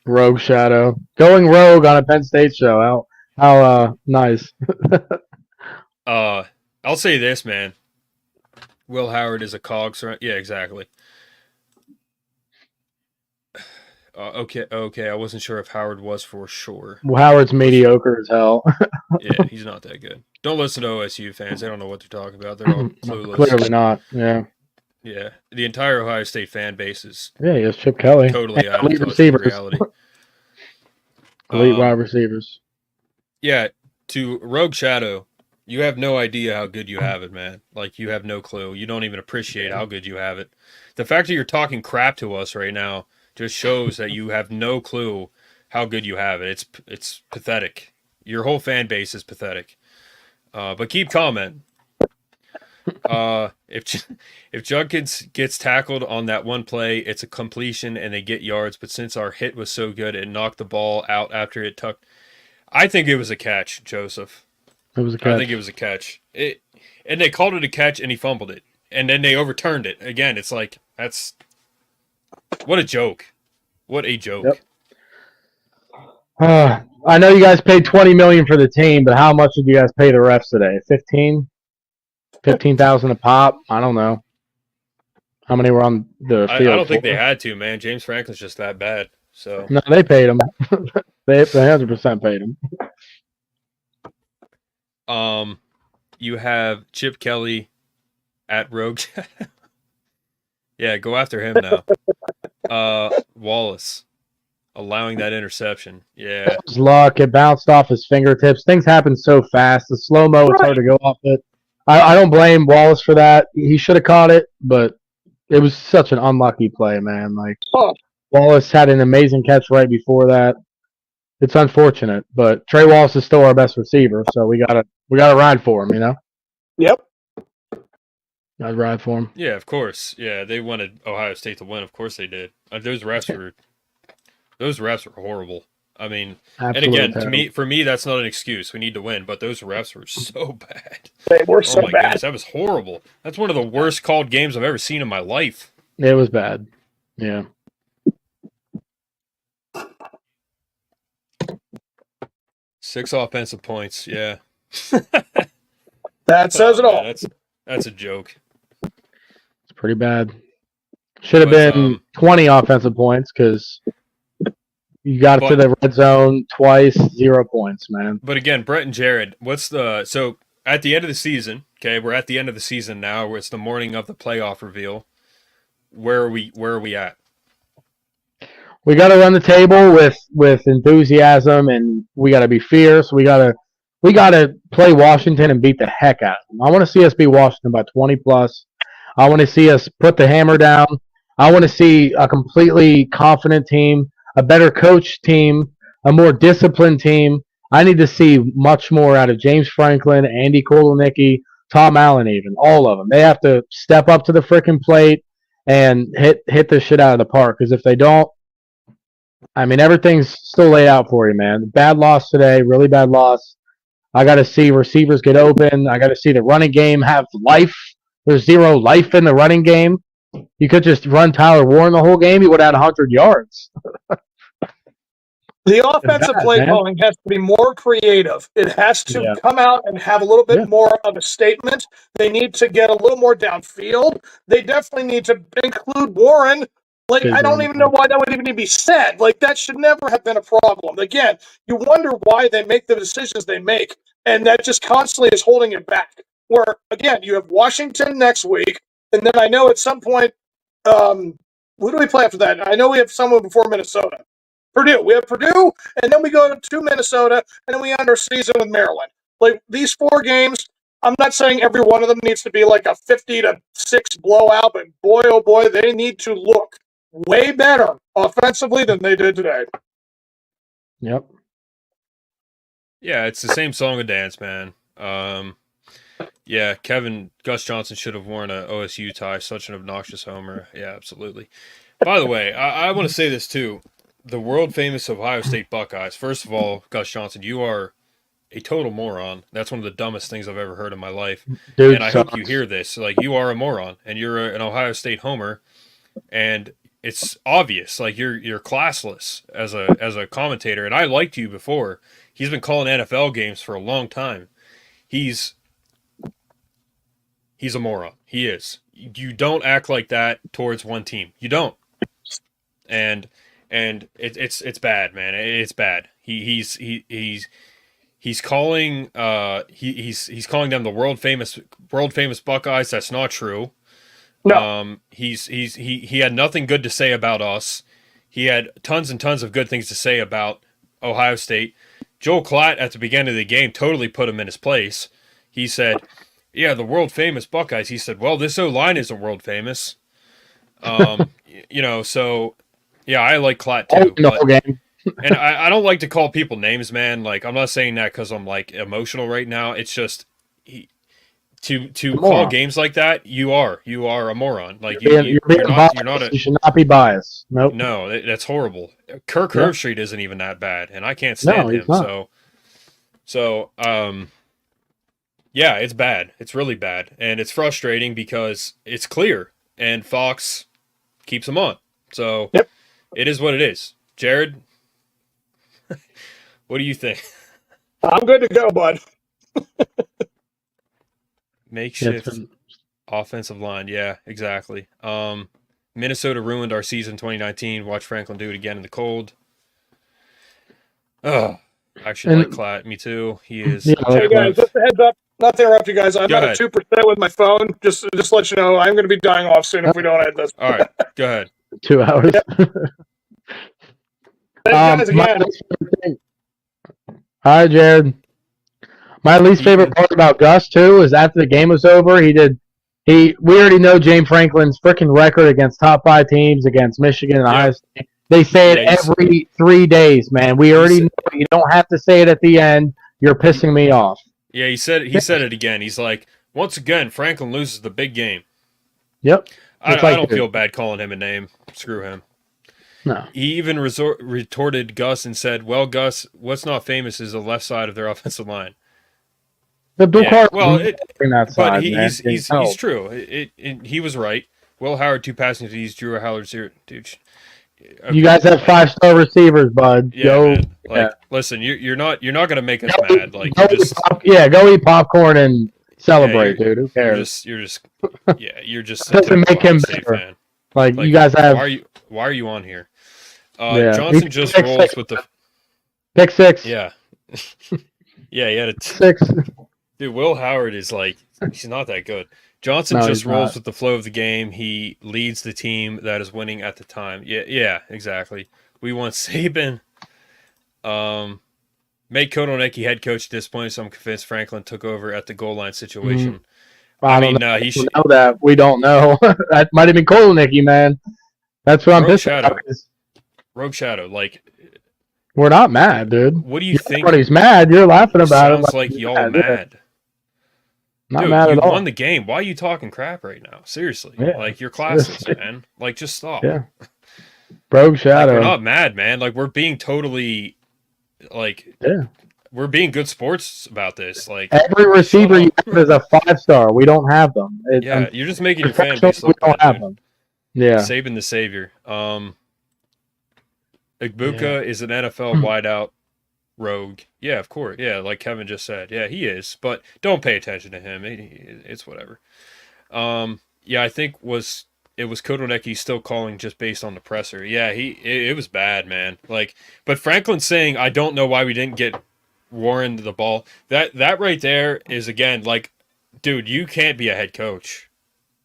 Rogue Shadow, going rogue on a Penn State show. How nice. I'll say this, man. Will Howard is a cog. Yeah, exactly. Okay. I wasn't sure if Howard was for sure. Well, Howard's mediocre as hell. Yeah, he's not that good. Don't listen to OSU fans. They don't know what they're talking about. They're all clueless. Clearly not. Yeah. Yeah, the entire Ohio State fan base is Yeah, he has Chip Kelly. totally And out of elite touch with receivers. reality. Elite wide receivers. Yeah, to Rogue Shadow, you have no idea how good you have it, man. Like, you have no clue. You don't even appreciate how good you have it. The fact that you're talking crap to us right now just shows that you have no clue how good you have it. It's pathetic. Your whole fan base is pathetic. But keep commenting. If Junkins gets tackled on that one play, it's a completion and they get yards. But since our hit was so good, it knocked the ball out after it tucked. I think it was a catch, Joseph. It was a catch. I think it was a catch. And they called it a catch, and he fumbled it, and then they overturned it again. It's like what a joke! What a joke! Yep. I know you guys paid $20 million for the team, but how much did you guys pay the refs today? 15,000 a pop. I don't know how many were on the field. I don't think they had to, man. James Franklin's just that bad. So no, they paid him. They 100% paid him. You have Chip Kelly at Rogue. Yeah, go after him now. Wallace allowing that interception. Yeah, It was luck. It bounced off his fingertips. Things happen so fast. The slow mo, it's hard to go off it. I don't blame Wallace for that. He should have caught it, but it was such an unlucky play, man. Like Wallace had an amazing catch right before that. It's unfortunate, but Trey Wallace is still our best receiver, so we gotta ride for him, you know. Yep. I'd ride for him. yeah, of course. Yeah, they wanted Ohio State to win. Of course they did. Those refs were horrible. I mean, Absolutely and again, terrible. for me, that's not an excuse. We need to win, but those refs were so bad. They were so Oh my bad. goodness, that was horrible. That's one of the worst called games I've ever seen in my life. It was bad. Yeah. 6 offensive points. Yeah, That says it all. That's a joke. It's pretty bad. Should have But, been 20 offensive points because you got to the red zone twice, 0 points, man. But again, Brett and Jared, so at the end of the season, okay, we're at the end of the season now, where it's the morning of the playoff reveal. Where are we at? We got to run the table with enthusiasm, and we got to be fierce. We got to play Washington and beat the heck out of them. I want to see us beat Washington by 20 plus. I want to see us put the hammer down. I want to see a completely confident team, a better coached team, a more disciplined team. I need to see much more out of James Franklin, Andy Kolonicki, Tom Allen, even all of them. They have to step up to the freaking plate and hit the shit out of the park. Because if they don't, I mean, everything's still laid out for you, man. Bad loss today, really bad loss. I got to see receivers get open. I got to see the running game have life. There's 0 life in the running game. You could just run Tyler Warren the whole game. He would have had 100 yards. The offensive play calling has to be more creative. It has to come out and have a little bit more of a statement. They need to get a little more downfield. They definitely need to include Warren. Like, I don't even know why that would even be said. Like, that should never have been a problem. Again, you wonder why they make the decisions they make, and that just constantly is holding it back. Where, again, you have Washington next week, and then I know at some point, who do we play after that? I know we have someone before Minnesota. Purdue. We have Purdue, and then we go to Minnesota, and then we end our season with Maryland. Like, these 4 games, I'm not saying every one of them needs to be like a 50-6 blowout, but boy, oh boy, they need to look way better offensively than they did today. Yep. Yeah, it's the same song and dance, man. Yeah, Gus Johnson should have worn a OSU tie. Such an obnoxious homer. Yeah, absolutely. By the way, I want to say this too. The world famous Ohio State Buckeyes. First of all, Gus Johnson, you are a total moron. That's one of the dumbest things I've ever heard in my life. Dude, and I hope you hear this. Like, you are a moron, and you're an Ohio State homer, and it's obvious. Like, you're classless as a commentator. And I liked you before. He's been calling NFL games for a long time. He's a moron. He is. You don't act like that towards one team. You don't. And it's bad, man. It's bad. He's calling he's calling them the world famous Buckeyes. That's not true. No. He had nothing good to say about us. He had tons and tons of good things to say about Ohio State. Joel Klatt at the beginning of the game totally put him in his place. He said, "Yeah, the world famous Buckeyes." He said, "Well, this O-line isn't world famous." So yeah, I like Klatt too. And I don't like to call people names, man. Like, I'm not saying that because I'm like emotional right now. It's just to call games like that, you are a moron. Like, you should not be biased. Nope. No, that's horrible. Kirk Herbstreit isn't even that bad, and I can't stand him. So yeah, it's bad. It's really bad, and it's frustrating because it's clear, and Fox keeps them on. So it is what it is. Jared, what do you think? I'm good to go, bud. Makeshift offensive line. Yeah, exactly. Minnesota ruined our season 2019. Watch Franklin do it again in the cold. Oh, I actually like Klatt. Me too. He is. Hey guys, just a heads up. Not to interrupt you guys. I'm at 2% with my phone. Just let you know, I'm going to be dying off soon if we don't end this. All right, go ahead. 2 hours. Thanks, guys, again. Hi, Jared. My least favorite part about Gus too is after the game was over, we already know James Franklin's freaking record against top 5 teams, against Michigan and Ohio State. They say it every 3 days, man. We already know. You don't have to say it at the end. You're pissing me off. Yeah, he said it again. He's like, once again, Franklin loses the big game. Yep. I don't feel bad calling him a name. Screw him. No. He even retorted Gus and said, "Well, Gus, what's not famous is the left side of their offensive line." But Bill he's true. He was right. Will Howard 2 passing TDs, Drew Howard 0. Dude, okay. You guys have 5-star receivers, bud. Yeah, listen, you're not going to make us mad. Like, go eat popcorn and celebrate, dude. Who cares? You're just doesn't make him better. Fan. Like Like, you guys have. Why are you on here? Yeah. Johnson just Pick rolls six. with the. Pick six. Yeah. Yeah, he had a. Six. Dude, Will Howard is like, he's not that good. Johnson No, just he's rolls not. with the flow of the game. He leads the team that is winning at the time. Yeah, exactly. We want Saban. Made Kotelnicki head coach at this point, so I'm convinced Franklin took over at the goal line situation. I don't know. He should know that. We don't know. That might have been Kotelnicki, man. That's what I'm pissed about. Rogue Shadow, like, we're not mad, dude. what do you think? Everybody's mad. You're laughing about it. Sounds like y'all mad. Not Dude, mad you at all. won the game. Why are you talking crap right now? Seriously. Yeah. Like, you're classless, man. Like, just stop. Yeah. Rogue Shadow. Like, we're not mad, man. Like, we're being totally, like, we're being good sports about this. Like, every receiver you have is a 5-star. We don't have them. You're just making your fan base we look don't bad, have dude. them. Yeah. Saban the savior. Igbuka is an NFL wideout rogue. Yeah, of course. Yeah, like Kevin just said. Yeah, he is. But don't pay attention to him. It's whatever. I think it was Kotelnicki still calling just based on the presser. Yeah, it was bad, man. Like, but Franklin saying, I don't know why we didn't get Warren the ball. That right there is, again, like, dude, you can't be a head coach.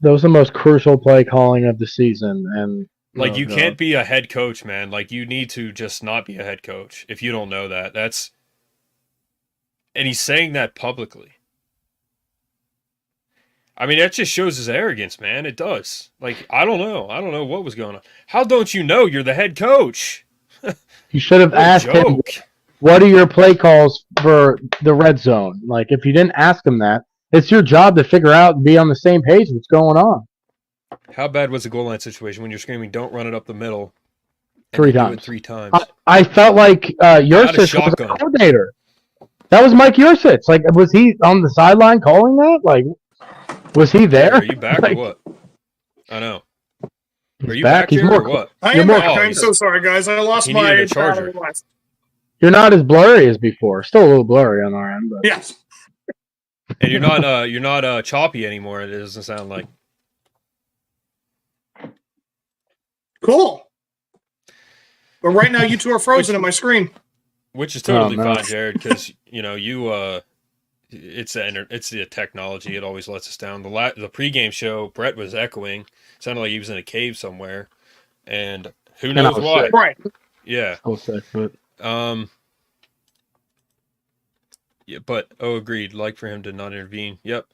That was the most crucial play calling of the season, and like, you can't be a head coach, man. Like, you need to just not be a head coach if you don't know that. And he's saying that publicly. I mean, that just shows his arrogance, man. It does. Like, I don't know. I don't know what was going on. How don't you know you're the head coach? You should have asked him, what are your play calls for the red zone? Like, if you didn't ask him that, it's your job to figure out and be on the same page what's going on. How bad was the goal line situation when you're screaming, don't run it up the middle? 3 times. 3 times. I felt like Yursich was a coordinator. That was Mike Yursich. Like, was he on the sideline calling that? Like, was he there? Are you back or what? I know. Are you back? He's more, or what? I am back. I'm so sorry, guys. I lost my charger. You're not as blurry as before. Still a little blurry on our end, but yes. And you're not choppy anymore. It doesn't sound like. Cool. But right now, you two are frozen on my screen. Which is totally fine, Jared, because it's the technology. It always lets us down. The pregame show, Brett was echoing. Sounded like he was in a cave somewhere, and who knows why? Sick. Right. Yeah. Sick, but yeah, but agreed. Like for him to not intervene. Yep.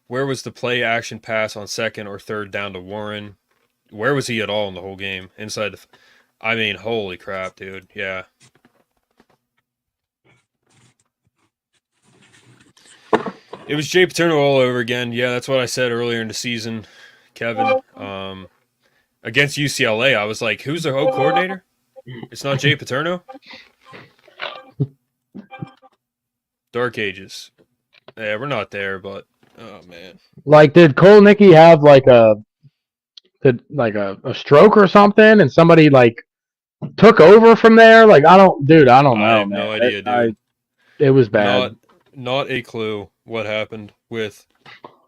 Where was the play action pass on 2nd or 3rd down to Warren? Where was he at all in the whole game? Inside the. I mean, holy crap, dude. Yeah. It was Jay Paterno all over again. Yeah, that's what I said earlier in the season, Kevin. Against UCLA, I was like, who's the whole coordinator? It's not Jay Paterno? Dark Ages. Yeah, we're not there, but oh man. Like, did Kotelnicki have like a stroke or something, and somebody like took over from there? Like, I don't know. I have no idea, dude. It was bad. Not a clue what happened with.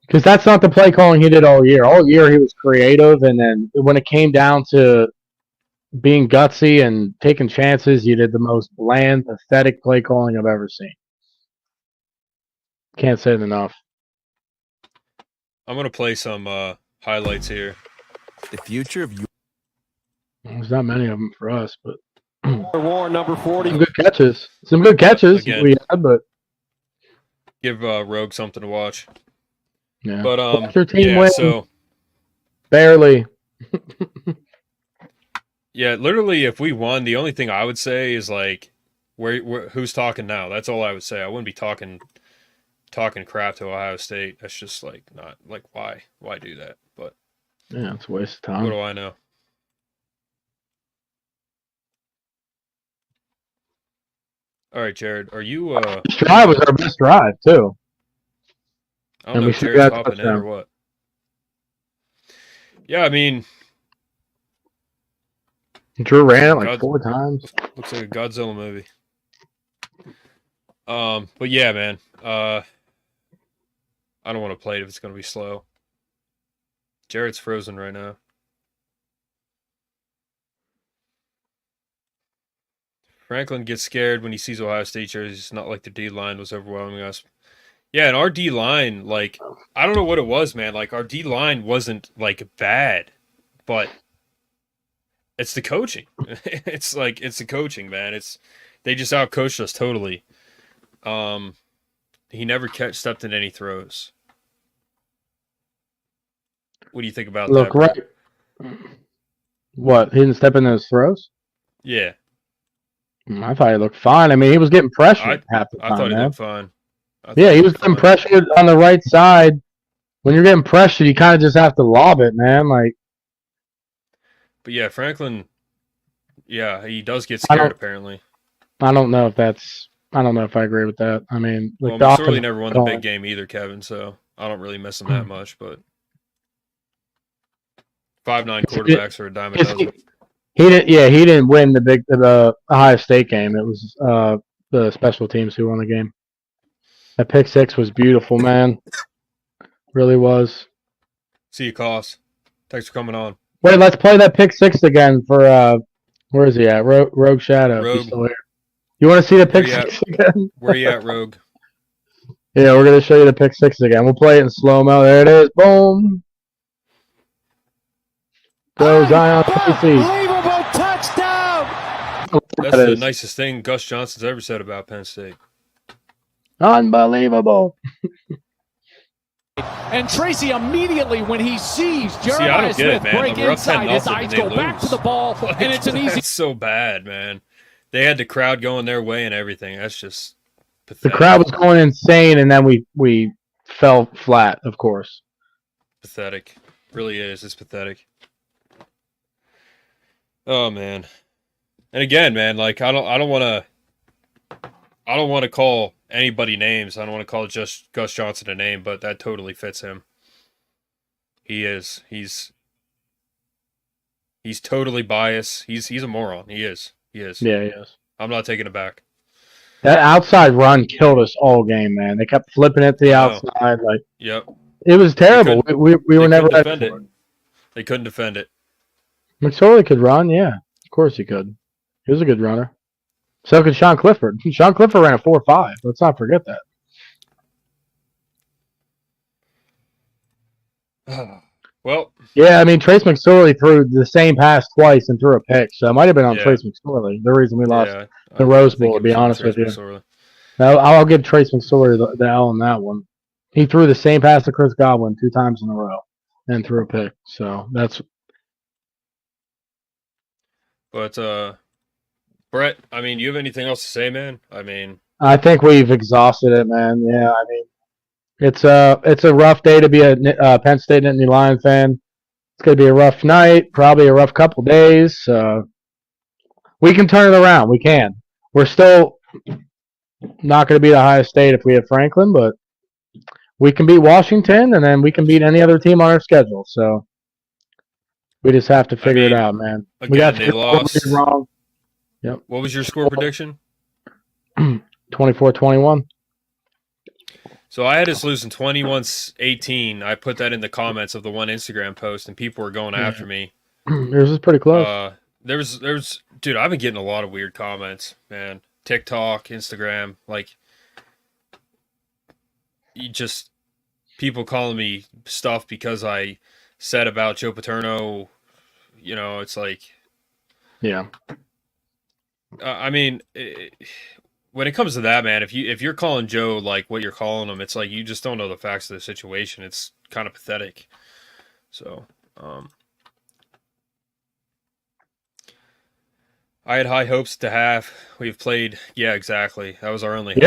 Because that's not the play calling he did all year. All year he was creative, and then when it came down to being gutsy and taking chances, you did the most bland, pathetic play calling I've ever seen. Can't say it enough. I'm gonna play some highlights here. The future of you. There's not many of them for us, but Warren, number 40. Some good catches Again. we had, but Give Rogue something to watch. yeah. But Watch your team yeah, win. so Barely. yeah, literally, if we won, the only thing I would say is like, who's talking now? That's all I would say. I wouldn't be talking crap to Ohio State. That's just like not like why do that? But Yeah, it's a waste of time. what do I know? All right, Jared, are you? This drive was our best drive too. I don't And know we if should Jared's have got hopping in or touchdown. what. Yeah, I mean, Drew ran it like God- 4 times. looks like a Godzilla movie. But yeah, man. I don't want to play it if it's gonna be slow. Jared's frozen right now. Franklin gets scared when he sees Ohio State jerseys. It's not like the D line was overwhelming us. Yeah, and our D line, like, I don't know what it was, man. Like, our D line wasn't like bad, but it's the coaching. It's the coaching, man. They just outcoached us totally. He never stepped in any throws. What do you think about Look, that? Brett? right. What? He didn't step in those throws? Yeah. I thought he looked fine. I mean, he was getting pressured half the time, I thought he man. looked fine. Yeah, he was getting pressured on the right side. When you're getting pressured, you kind of just have to lob it, man. Like, but yeah, Franklin. Yeah, he does get scared apparently. I don't know if I agree with that. I mean, like, well, Missouri never won the big game either, Kevin. So I don't really miss him that much. But 5'9" quarterbacks are a dime a dozen. He didn't win the Ohio State game. It was the special teams who won the game. That pick six was beautiful, man. Really was. See you, Koss. Thanks for coming on. Wait, let's play that pick six again for where is he at? Rogue Shadow. Rogue. He's still here. You want to see the pick six again? Where you at, Rogue? Yeah, we're gonna show you the pick six again. We'll play it in slow mo. There it is. Boom. Go Zion Tracy. Unbelievable touchdown! That's the nicest thing Gus Johnson's ever said about Penn State. Unbelievable. And Tracy immediately, when he sees Jeremiah Smith break inside, his eyes go back to the ball, and it's an easy. That's so bad, man. They had the crowd going their way and everything. That's just pathetic. The crowd was going insane, and then we fell flat, of course. Pathetic. Really is. It's pathetic. Oh man. And again, man, like I don't want to call anybody names. I don't want to call just Gus Johnson a name, but that totally fits him. He is. He's totally biased. He's a moron. He is. Yeah, he is. I'm not taking it back. That outside run killed us all game, man. They kept flipping it to the outside. Like, yep. It was terrible. We were never defend it. They couldn't defend it. McSorley could run, yeah. Of course he could. He was a good runner. So could Sean Clifford. Sean Clifford ran a 4.5. Let's not forget that. Well. Yeah, I mean, Trace McSorley threw the same pass twice and threw a pick, so it might have been on Trace McSorley. The reason we lost the Rose Bowl, to be honest with you. I'll give Trace McSorley the L on that one. He threw the same pass to Chris Godwin 2 times in a row and threw a pick. So that's. But Brett, I mean, you have anything else to say, man? I mean, I think we've exhausted it, man. Yeah, I mean, it's a rough day to be a Penn State Nittany Lion fan. It's gonna be a rough night, probably a rough couple days. We can turn it around. We can. We're still not going to beat Ohio State if we have Franklin, but we can beat Washington, and then we can beat any other team on our schedule. So we just have to figure it out, man. Again, we got they lost. Wrong. Yep. What was your score prediction? 24-21. So I had us losing 21-18. I put that in the comments of the one Instagram post, and people were going after me. Yours is pretty close. There's dude, I've been getting a lot of weird comments, man. TikTok, Instagram, like people calling me stuff because I said about Joe Paterno. You know, it's like, yeah. I mean, when it comes to that, man, if you're calling Joe like what you're calling him, it's like you just don't know the facts of the situation. It's kind of pathetic. So, I had high hopes to have. We've played, yeah, exactly. That was our only hope.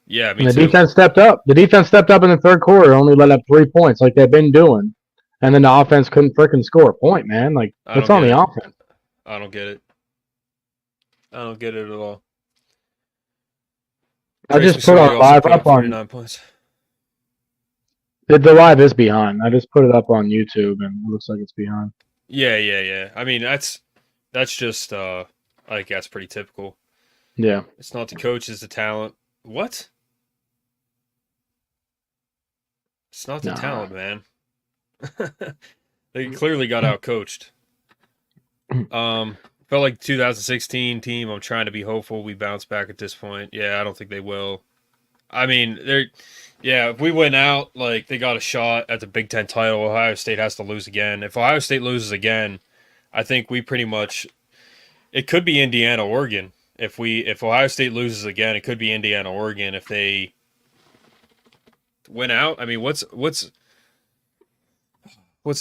Yeah, me and the too. defense stepped up. The defense stepped up in the third quarter, only let up 3 points like they've been doing. And then the offense couldn't freaking score a point, man. Like, what's on the offense? I don't get it. I don't get it at all. I just put our live up on 49 points. The live is behind. I just put it up on YouTube, and it looks like it's behind. Yeah. I mean, that's just, I think that's pretty typical. Yeah. It's not the coach, it's the talent. What? It's not the talent, man. They clearly got out-coached. Felt like 2016 team. I'm trying to be hopeful we bounce back at this point. Yeah, I don't think they will. I mean, if we win out, like, they got a shot at the Big Ten title. Ohio State has to lose again. If Ohio State loses again, I think we pretty much, it could be Indiana, Oregon. If Ohio State loses again, it could be Indiana, Oregon. If they win out, I mean, what's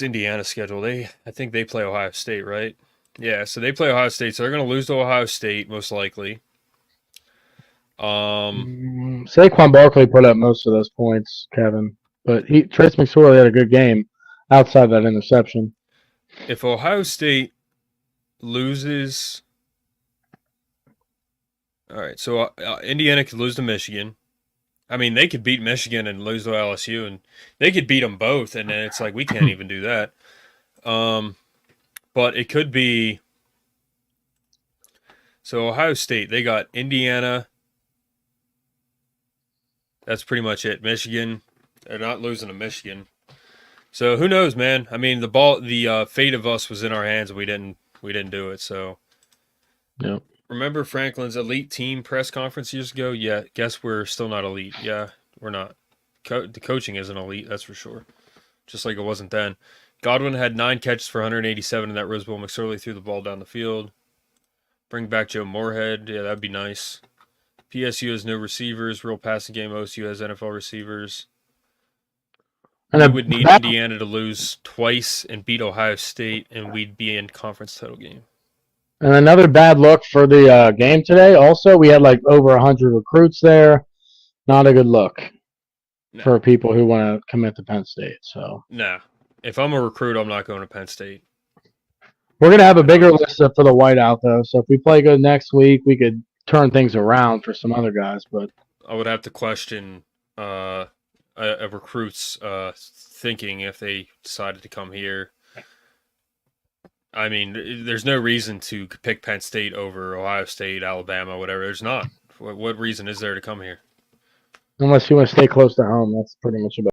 Indiana's schedule? I think they play Ohio State, right? Yeah, so they play Ohio State, so they're going to lose to Ohio State most likely. Saquon Barkley put up most of those points, Kevin, but Trace McSorley had a good game outside that interception. If Ohio State loses, all right, so Indiana could lose to Michigan. I mean, they could beat Michigan and lose to LSU, and they could beat them both, and then it's like we can't even do that. But it could be. So Ohio State, they got Indiana. That's pretty much it. Michigan, they're not losing to Michigan. So who knows, man? I mean, the fate of us was in our hands, and we didn't do it. So, yep. Remember Franklin's elite team press conference years ago? Yeah, guess we're still not elite. Yeah, we're not. The coaching isn't elite, that's for sure. Just like it wasn't then. Godwin had 9 catches for 187 in that Rose Bowl. McSorley threw the ball down the field. Bring back Joe Moorhead. Yeah, that'd be nice. PSU has no receivers. Real passing game. OSU has NFL receivers. And we would need Indiana to lose twice and beat Ohio State, and we'd be in conference title game. And another bad look for the game today. Also, we had like over 100 recruits there. Not a good look for people who want to commit to Penn State. So if I'm a recruit, I'm not going to Penn State. We're going to have a bigger list up for the whiteout, though. So if we play good next week, we could turn things around for some other guys. But I would have to question a recruit's thinking if they decided to come here. I mean, there's no reason to pick Penn State over Ohio State, Alabama, whatever. There's not. What reason is there to come here? Unless you want to stay close to home, that's pretty much about it.